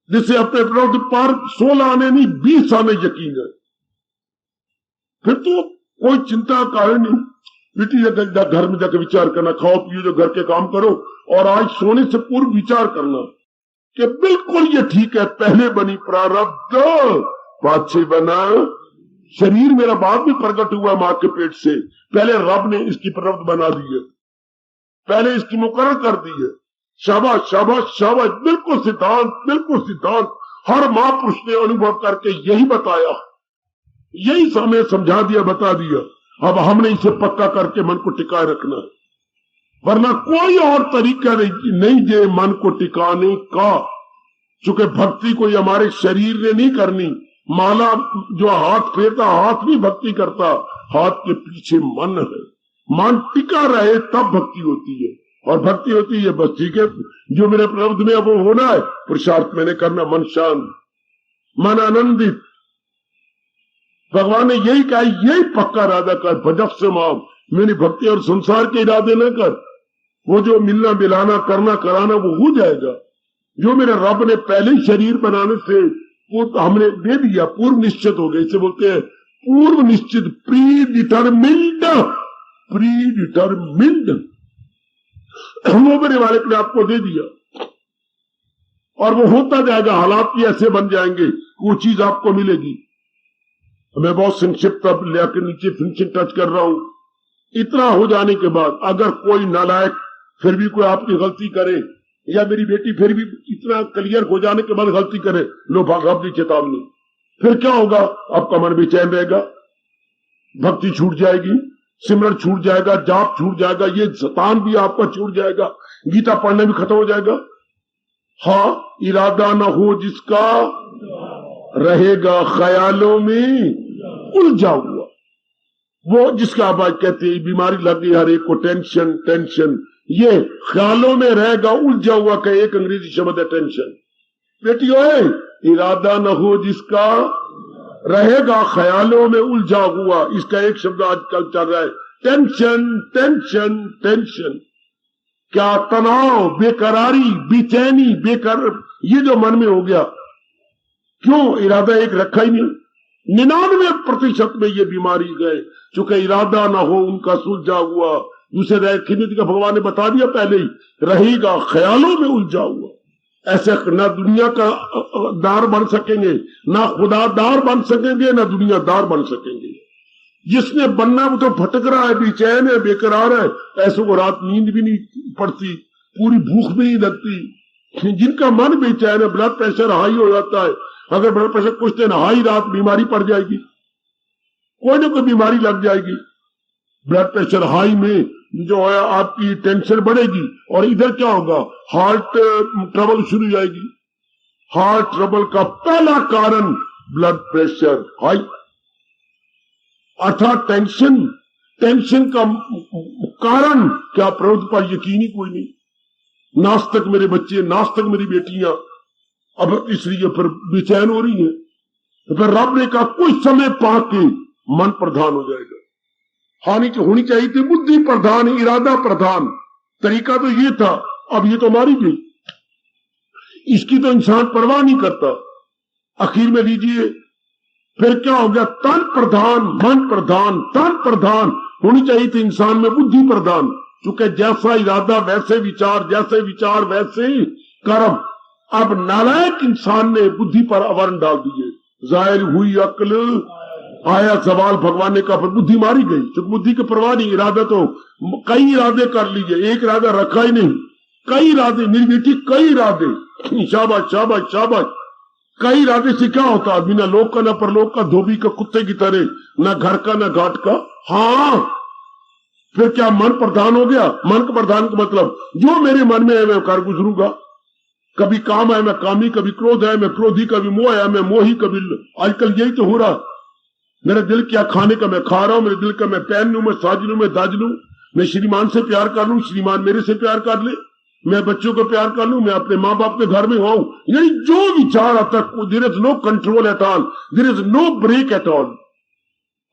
जिसे अपने परब्ध पर 16 आने नहीं 20 आने यकीन है। फिर तो कोई चिंता का है नहीं। बेटी घर में जाकर विचार करना, खाओ पियो जो घर के काम करो, और आज सोने से पूर्व विचार करना कि बिल्कुल ये ठीक है, पहले बनी प्रारब्ध पाछे बना शरीर। मेरा बाद में प्रकट हुआ मां के पेट से, पहले रब ने इसकी प्रारब्ध बना दी है, पहले इसकी मुकर्रर कर दी है। शाबाश शाबाश शाबाश, बिल्कुल सिद्धांत, बिल्कुल सिद्धांत। हर महापुरुष ने अनुभव करके यही बताया, यही हमें समझा दिया, बता दिया। अब हमने इसे पक्का करके मन को टिकाए रखना है, वरना कोई और तरीका नहीं जे मन को टिकाने का। चूंकि भक्ति कोई हमारे शरीर ने नहीं करनी, माला जो हाथ फेरता हाथ नहीं भक्ति करता, हाथ के पीछे मन है। मन टिका रहे तब भक्ति होती है, और भक्ति होती है बस ठीक है, जो मेरे प्रारब्ध में अब वो होना है पुरुषार्थ मैंने करना, मन शांत, मन आनंदित। भगवान ने यही कहा, यही पक्का इरादा कर, भजप से माम, मेरी भक्ति और संसार के इरादे न कर। वो जो मिलना मिलाना करना कराना वो हो जाएगा, जो मेरे रब ने पहले ही शरीर बनाने से हमने दे दिया, पूर्व निश्चित हो गए। इसे बोलते हैं पूर्व निश्चित, प्री डिटरमिन्ड, प्री डिटरमिन्ड। वो मेरे वाले ने आपको दे दिया, और वो होता जाएगा, हालात भी ऐसे बन जाएंगे, वो चीज आपको मिलेगी। मैं बहुत संक्षिप्त अब लेकर नीचे फिनिशिंग टच कर रहा हूं। इतना हो जाने के बाद अगर कोई नालायक फिर भी कोई आपकी गलती करे, या मेरी बेटी फिर भी इतना क्लियर हो जाने के बाद गलती करे, लो भाग चेतावनी, फिर क्या होगा? आपका मन बेचैन रहेगा, भक्ति छूट जाएगी, सिमरन छूट जाएगा, जाप छूट जाएगा, ये शतान भी आपका छूट जाएगा, गीता पढ़ने भी खत्म हो जाएगा। हाँ, इरादा न हो जिसका रहेगा ख्यालों में उलझा हुआ, वो जिसका आप आज कहते हैं बीमारी लग गई हर एक को, टेंशन टेंशन, ये ख्यालों में रहेगा उलझा हुआ का एक अंग्रेजी शब्द है टेंशन। बेटियों, इरादा न हो जिसका रहेगा ख्यालों में उलझा हुआ, इसका एक शब्द आजकल चल रहा है, टेंशन टेंशन टेंशन। क्या तनाव, बेकरारी, बेचैनी, ये जो मन में हो गया, क्यों? इरादा एक रखा ही नहीं। 99% में ये बीमारी गए, चूंकि इरादा ना हो उनका सुलझा हुआ। दूसरे खिमित का भगवान ने बता दिया पहले ही, रहेगा ख्यालों में उलझा हुआ। ऐसे ना दुनिया का दार बन सकेंगे, ना खुदादार बन सकेंगे, ना दुनियादार बन सकेंगे। जिसने बनना वो तो भटक रहा है, बेचैन है, बेकरार है, ऐसों को रात नींद भी नहीं पड़ती, पूरी भूख भी नहीं लगती। जिनका मन बेचैन है, ब्लड प्रेशर हाई हो जाता है, अगर ब्लड प्रेशर कुछ दिन हाई, रात बीमारी पड़ जाएगी, कोई ना कोई बीमारी लग जाएगी। ब्लड प्रेशर हाई में जो है आपकी टेंशन बढ़ेगी, और इधर क्या होगा? हार्ट ट्रबल शुरू हो जाएगी। हार्ट ट्रबल का पहला कारण ब्लड प्रेशर हाई, अर्थात टेंशन। टेंशन का कारण क्या? प्रवृत्ति पर यकीन ही कोई नहीं। नास्तिक मेरे बच्चे, नास्तिक मेरी बेटियां, अब इसलिए फिर बेचैन हो रही है। तो फिर रब ने कहा कुछ समय पाके मन प्रधान हो जाएगा। हानि तो होनी चाहिए थी बुद्धि प्रधान, इरादा प्रधान, तरीका तो ये था, अब ये तो मारी गई, इसकी तो इंसान परवाह नहीं करता। आखिर में लीजिए फिर क्या हो गया? तन प्रधान, मन प्रधान, तन प्रधान। होनी चाहिए थी इंसान में बुद्धि प्रधान, क्योंकि जैसा इरादा वैसे विचार, जैसे विचार वैसे ही कर्म। अब नालायक इंसान ने बुद्धि पर आवरण डाल दिए, जाहिर हुई अक्ल, आया सवाल। भगवान ने कहा फिर बुद्धि मारी गई, क्योंकि बुद्धि की परवाह नहीं। इरादा तो कई इरादे कर लीजिए, एक इरादा रखा ही नहीं, कई इरादे, मेरी बेटी कई इरादे, शाबाश शाबाश शाबाश। कई इरादे से क्या होता? आदमी ना लोक का ना परलोक का, धोबी का कुत्ते की तरह, ना घर का ना घाट का। हाँ, फिर क्या मन प्रधान हो गया? मन का प्रधान का मतलब जो मेरे मन में है मैं कर गुजरूंगा। कभी काम है मैं कामी, कभी क्रोध है मैं क्रोधी, कभी मोह है मैं मोही, कभी आजकल यही तो हो रहा। मेरा दिल क्या खाने का मैं खा रहा हूं, मेरे दिल का मैं पहन लूं, मैं साज लूं, मैं दाज लूं, मैं श्रीमान से प्यार कर लूं, श्रीमान मेरे से प्यार कर ले, मैं बच्चों को प्यार कर लूं, मैं अपने माँ बाप के घर में हूं। यानी जो विचार आता है, there is no control at all, there is no brake at all.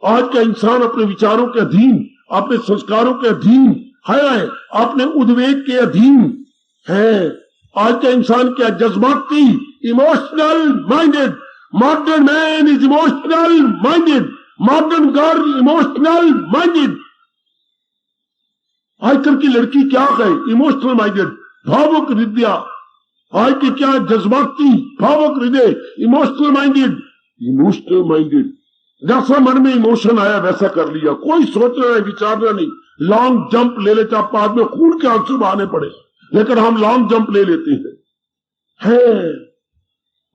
आज का इंसान अपने विचारों के अधीन, अपने संस्कारों के अधीन है, अपने उद्वेग के अधीन है। आज का इंसान क्या? जज्बाती, emotional minded. Modern man is emotional minded. Modern girl emotional minded. आजकल की लड़की क्या है? इमोशनल माइंडेड, भावुक हृदय। आज की क्या? जज्बाती, भावुक हृदय, इमोशनल माइंडेड। इमोशनल माइंडेड, जैसा मन में इमोशन आया वैसा कर लिया, कोई सोचना नहीं, विचारना नहीं। लॉन्ग जंप ले लेते, आप बाद में खून के आंसू बहाने पड़े, लेकिन हम लॉन्ग जंप ले लेते हैं।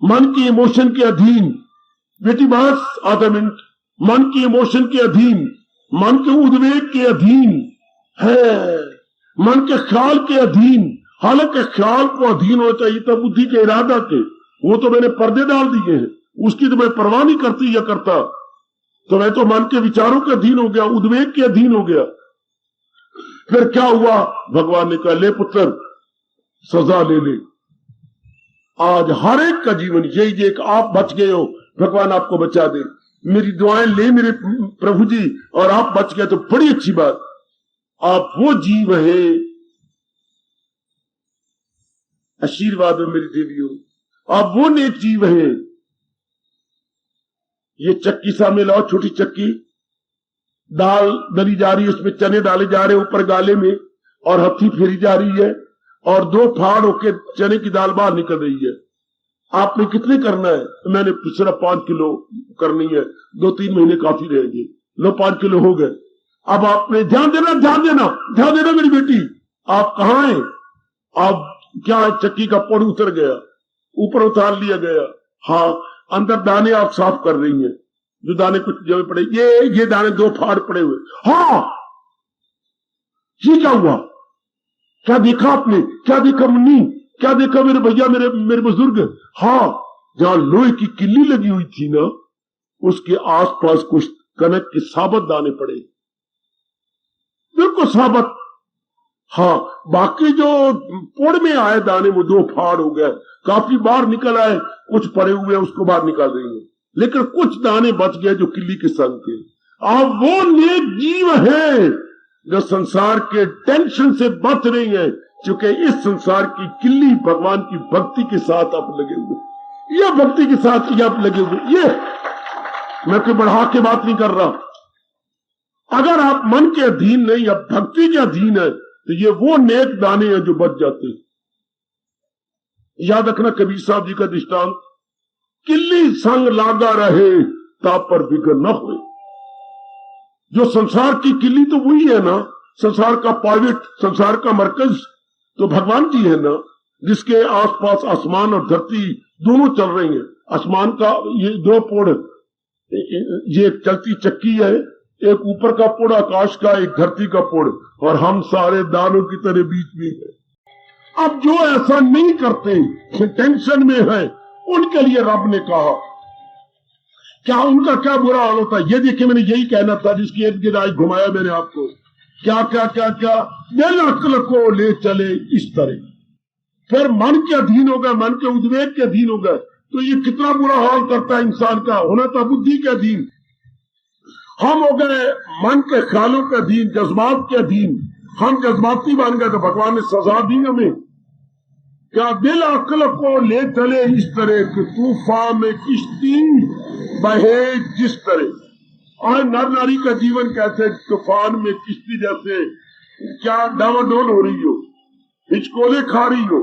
मन की इमोशन के अधीन। बेटी बस आधा मिनट। मन की इमोशन के अधीन, मन के उद्वेग के अधीन है, मन के ख्याल के अधीन। हालांकि ख्याल को अधीन होना चाहिए था बुद्धि के इरादा के, वो तो मैंने पर्दे डाल दिए हैं, उसकी तो मैं परवाह नहीं करती या करता। तो मैं तो मन के विचारों के अधीन हो गया, उद्वेग के अधीन हो गया। फिर क्या हुआ? भगवान ने कहा, ले पुत्र सजा ले ले। आज हर एक का जीवन यही एक, आप बच गए हो, भगवान आपको बचा दे। मेरी दुआएं ले मेरे प्रभु जी, और आप बच गए तो बड़ी अच्छी बात। आप वो जीव है, आशीर्वाद है मेरी देवियों, आप वो नेक जीव है। ये चक्की सामने लाओ, छोटी चक्की, दाल दली जा रही है, उसमें चने डाले जा रहे हैं ऊपर गाले में, और हथी फेरी जा रही है, और दो फाड़ होके चने की दाल बाहर निकल रही है। आपने कितने करना है? मैंने सिर्फ 5 किलो करनी है, 2-3 महीने काफी रहेंगे। लो 5 किलो हो गए। अब आपने ध्यान देना, ध्यान देना, ध्यान देना मेरी बेटी। आप कहाँ हैं? आप क्या है? चक्की का पोड़ उतर गया, ऊपर उतार लिया गया। हाँ, अंदर दाने आप साफ कर रही हैं, जो दाने कुछ जगह पड़े, ये दाने 2 फाड़ पड़े हुए। हाँ, ये क्या हुआ? क्या देखा आपने? क्या देखा मुन्नी? क्या देखा मेरे भैया, मेरे बुजुर्ग? हाँ, जहां लोहे की किल्ली लगी हुई थी ना, उसके आसपास कुछ कनक के साबुत दाने पड़े, बिल्कुल साबुत। हाँ, बाकी जो पोड़ में आए दाने वो 2 फाड़ हो गए, काफी बाहर निकल आए, कुछ पड़े हुए उसको बाहर निकाल रही है, लेकिन कुछ दाने बच गए जो किल्ली के संग थे। आप वो नेक जीव है जो संसार के टेंशन से बच रही है, क्योंकि इस संसार की किल्ली भगवान की भक्ति के साथ आप लगे हुए, यह भक्ति के साथ ही आप लगे हुए। ये मैं कोई बढ़ा के बात नहीं कर रहा। अगर आप मन के अधीन नहीं, अब भक्ति के अधीन है, तो ये वो नेक दाने हैं जो बच जाते हैं। याद रखना कबीर साहब जी का दृष्टांत, किल्ली संग लागा रहे ताप पर बिगड़ न हुए। जो संसार की किल्ली तो वही है ना, संसार का पायलट, संसार का मरकज तो भगवान जी है ना, जिसके आसपास आसमान और धरती दोनों चल रही हैं। आसमान का ये 2 पोड़, ये एक चलती चक्की है, एक ऊपर का पोड़ आकाश का, एक धरती का पोड़, और हम सारे दानों की तरह बीच में है। अब जो ऐसा नहीं करते, टेंशन में है, उनके लिए रब ने कहा, क्या उनका क्या बुरा हाल होता है? ये देखिए, मैंने यही कहना था, जिसकी इर्द गिर्द आज घुमाया मैंने आपको। क्या क्या क्या क्या दिल अक्ल को ले चले इस तरह, फिर मन के अधीन हो गए, मन के उद्वेग के अधीन हो गए, तो ये कितना बुरा हाल करता है इंसान का। होना था बुद्धि के अधीन, हम हो गए मन के ख्यालों के अधीन, जज्बात के अधीन। हम जज्बाती बन गए तो भगवान ने सजा दी हमें। क्या दिल अक्ल को ले चले इस तरह कि तूफान में किश्ती बहे जिस तरह। और नर नारी का जीवन कैसे तूफान में किश्ती जैसे, क्या डावाडोल हो रही हो, हिचकोले खा रही हो।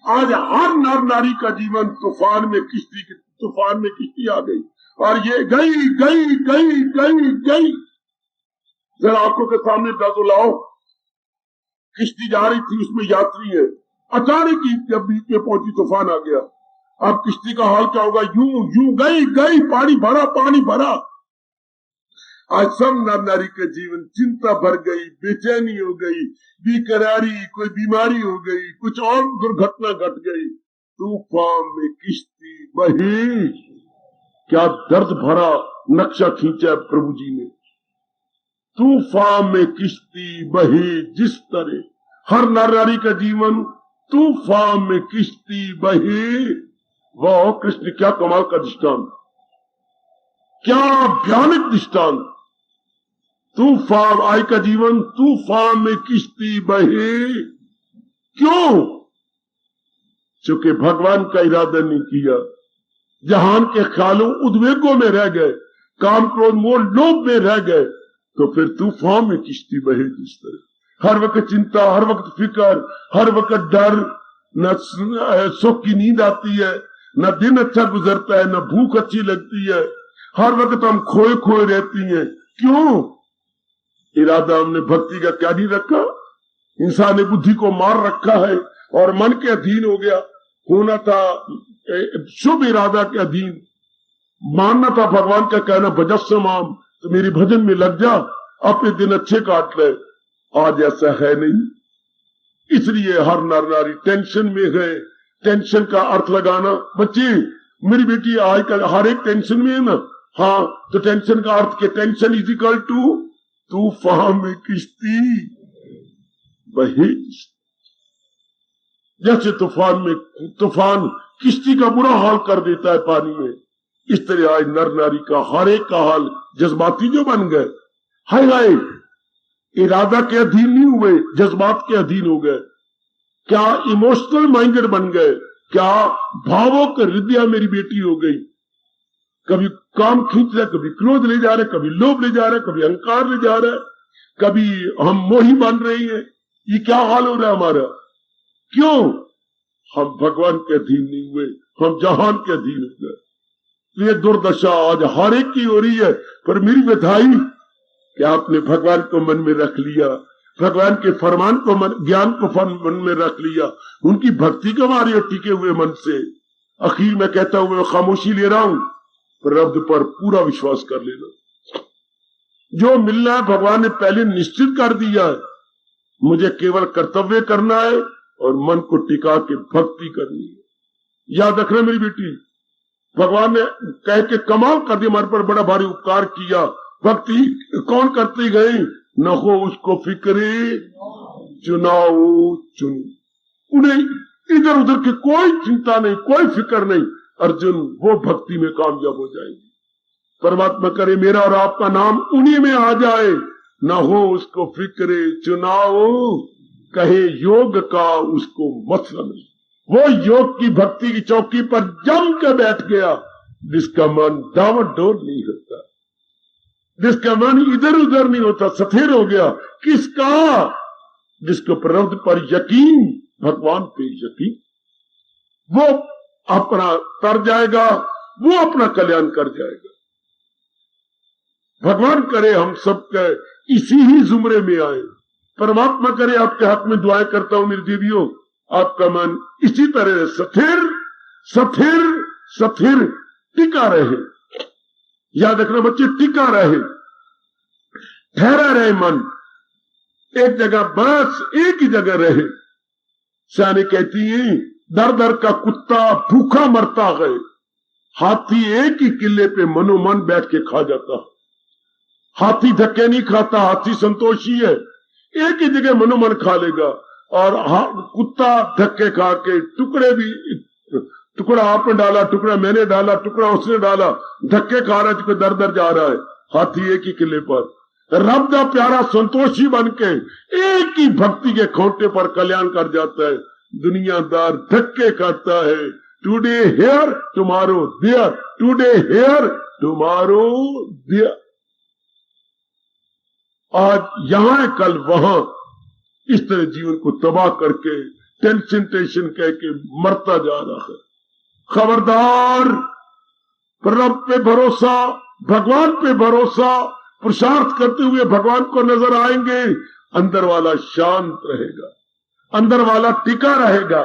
आज हर नर नारी का जीवन तूफान में किश्ती आ गई, और ये गई गई गई गई गई। जरा आंखों के सामने दादो लाओ, किश्ती जा रही थी, उसमें यात्री है, अचानक ही जब बीच में पहुंची तूफान आ गया। अब किश्ती का हाल क्या होगा? यूं यूं गई गई, पानी भरा पानी भरा। आज सब नर नारी का जीवन चिंता भर गई, बेचैनी हो गई, बेकरारी, कोई बीमारी हो गई, कुछ और दुर्घटना घट गई। तूफान में किश्ती बही, क्या दर्द भरा नक्शा खींचा प्रभु जी ने। तूफान में किश्ती बही जिस तरह, हर नर नारी का जीवन तूफान में किश्ती बही। वाह कृष्ण, क्या कमाल का दृष्टांत, क्या भयानक दृष्टांत। तूफान, आई का जीवन तूफान में किश्ती बही। क्यों? क्योंकि भगवान का इरादा नहीं किया, जहान के ख्यालों उद्वेगों में रह गए। काम क्रोध मोह लोभ में रह गए तो फिर तूफान में किश्ती बहे जिस तरह। हर वक्त चिंता, हर वक्त फिक्र, हर वक्त डर, न सुख की नींद आती है, न दिन अच्छा गुजरता है, न भूख अच्छी लगती है, हर वक्त हम खोए खोए रहती हैं। क्यों? इरादा हमने भक्ति का क्या नहीं रखा। इंसान ने बुद्धि को मार रखा है और मन के अधीन हो गया। होना था शुभ इरादा के अधीन, मानना था भगवान का कहना भजस्व माम, तो मेरी भजन में लग जा, अपने दिन अच्छे काट ले। आज ऐसा है नहीं, इसलिए हर नर नारी टेंशन में है। टेंशन का अर्थ लगाना, बच्चे मेरी बेटी आजकल हर एक टेंशन में है ना। हाँ, तो टेंशन का अर्थ के टेंशन इज इक्वल टू तूफान में किश्ती बहे। जैसे तूफान किश्ती का बुरा हाल कर देता है पानी में, इस तरह आज नर नारी का हर एक का हाल जज्बाती जो बन गए। हाय हाय, इरादा के अधीन नहीं हुए, जज्बात के अधीन हो गए। क्या इमोशनल माइंडेड बन गए, क्या भावों के हृदय मेरी बेटी हो गई। कभी काम खींच रहा है, कभी क्रोध ले जा रहा है, कभी लोभ ले जा रहा है, कभी अहंकार ले जा रहा है, कभी हम मोही बन रही हैं। ये क्या हाल हो रहा है हमारा? क्यों? हम भगवान के अधीन नहीं हुए, हम जहान के अधीन हो गए। ये दुर्दशा आज हर एक की हो रही है। पर मेरी बधाई कि आपने भगवान को मन में रख लिया, भगवान के फरमान को ज्ञान को मन में रख लिया, उनकी भक्ति को मारे टिके हुए मन से। आखिर में कहता हूं, मैं खामोशी ले रहा हूं, पर रब पर पूरा विश्वास कर लेना। जो मिलना है भगवान ने पहले निश्चित कर दिया है। मुझे केवल कर्तव्य करना है और मन को टिका के भक्ति करनी है। याद रखना मेरी बेटी, भगवान ने कह के कमाल कर दिया, हमारे पर बड़ा भारी उपकार किया। भक्ति कौन करते गए? न हो उसको फिक्रे चुनाव चुन। उन्हें इधर उधर की कोई चिंता नहीं, कोई फिक्र नहीं। अर्जुन वो भक्ति में कामयाब हो जाएंगे। परमात्मा करे मेरा और आपका नाम उन्हीं में आ जाए। न हो उसको फिक्रे चुनाव, कहे योग का उसको मतलब नहीं। वो योग की भक्ति की चौकी पर जम के बैठ गया, जिसका मन दावत डोल नहीं होता, जिसका मन इधर उधर नहीं होता, स्थिर हो गया। किसका? जिसको प्रभु पर यकीन, भगवान पे यकीन, वो अपना तर जाएगा, वो अपना कल्याण कर जाएगा। भगवान करे हम सबके इसी ही जुमरे में आए। परमात्मा करे आपके हाथ में दुआएं करता हूं मेरी दीदियों, आपका मन इसी तरह स्थिर स्थिर स्थिर टिका रहे। याद रखना बच्चे, टिका रहे, ठहरा रहे मन एक जगह, बस एक ही जगह रहे। सियाने कहती है, दर दर का कुत्ता भूखा मरता है, हाथी एक ही किले पे मनोमन बैठ के खा जाता। हाथी धक्के नहीं खाता, हाथी संतोषी है, एक ही जगह मनोमन खा लेगा। और कुत्ता धक्के खा के टुकड़े भी, टुकड़ा आपने डाला, टुकड़ा मैंने डाला, टुकड़ा उसने डाला, धक्के खा रहा है, दर दर जा रहा है। हाथी एक ही किले पर, रब का प्यारा संतोषी बन के एक ही भक्ति के खोटे पर कल्याण कर जाता है। दुनियादार धक्के खाता है, today here tomorrow there, today here tomorrow there, आज यहां है कल वहां। इस तरह जीवन को तबाह करके टेंशन टेंशन कह के मरता जा रहा है। खबरदार, प्रभु पे भरोसा, भगवान पे भरोसा, पुरुषार्थ करते हुए भगवान को नजर आएंगे। अंदर वाला शांत रहेगा, अंदर वाला टिका रहेगा।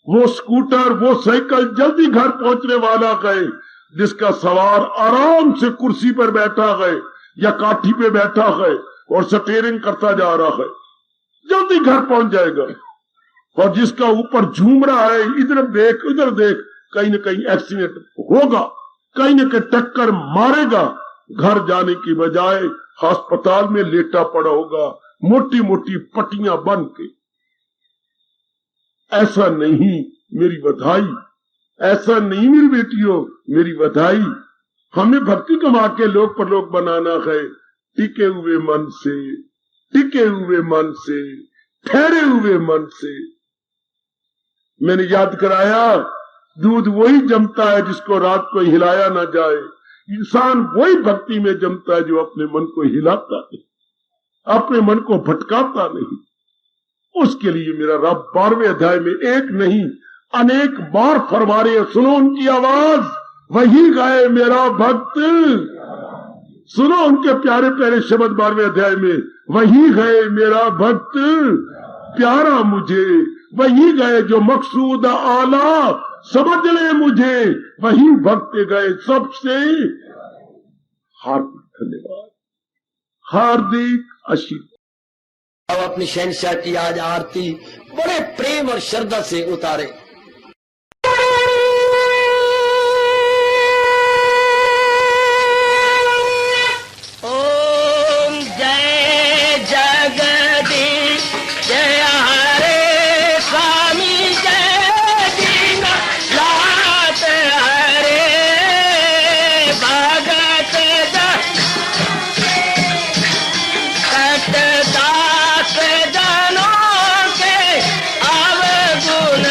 वो स्कूटर, वो साइकिल जल्दी घर पहुंचने वाला गए, जिसका सवार आराम से कुर्सी पर बैठा है या काठी पे बैठा है और स्टीयरिंग करता जा रहा है, जल्दी घर पहुंच जाएगा। और जिसका ऊपर झूम रहा है, इधर देख उधर देख, कहीं न कहीं एक्सीडेंट होगा, कहीं न कहीं टक्कर मारेगा, घर जाने की बजाय अस्पताल में लेटा पड़ा होगा, मोटी मोटी पट्टियां बन के। ऐसा नहीं मेरी बधाई, ऐसा नहीं मेरी बेटियों, मेरी बधाई। हमें भक्ति कमा के लोग पर लोग बनाना है। टिके हुए मन से, टिके हुए मन से, ठहरे हुए मन से। मैंने याद कराया, दूध वही जमता है जिसको रात को हिलाया ना जाए। इंसान वही भक्ति में जमता है जो अपने मन को हिलाता नहीं, अपने मन को भटकाता नहीं। उसके लिए मेरा रब 12वें अध्याय में एक नहीं अनेक बार फरमा रहे हैं, सुनो उनकी आवाज, वही गाए मेरा भक्त। सुनो उनके प्यारे प्यारे शब्द 12वें अध्याय में, वही गए मेरा भक्त प्यारा मुझे, वही गए जो मकसूद आला समझ ले मुझे, वही भक्त गए सबसे। हार्दिक धन्यवाद, हार्दिक आशीर्वाद। अब अपनी शहंशाह की आज आरती बड़े प्रेम और श्रद्धा से उतारे। ओम जय जगदीश जय हरे स्वामी जय दीनानाथ हरे भगत दास जनों के अवगुण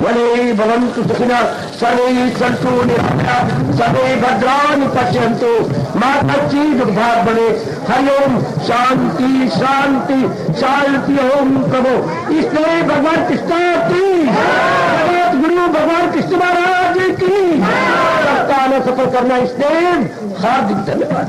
भले भवन्तु सुखिनः सर्वे सन्तु निरामयाः सर्वे भद्राणि पश्यन्तु मा कश्चित् दुर्भाग् भवेत्। हरि ओम शांति शांति शांति। ओम प्रभु इसलिए भगवान कृष्ण की जगत गुरु भगवान कृष्ण महाराज की सफल करना इसलिए हार्दिक धन्यवाद।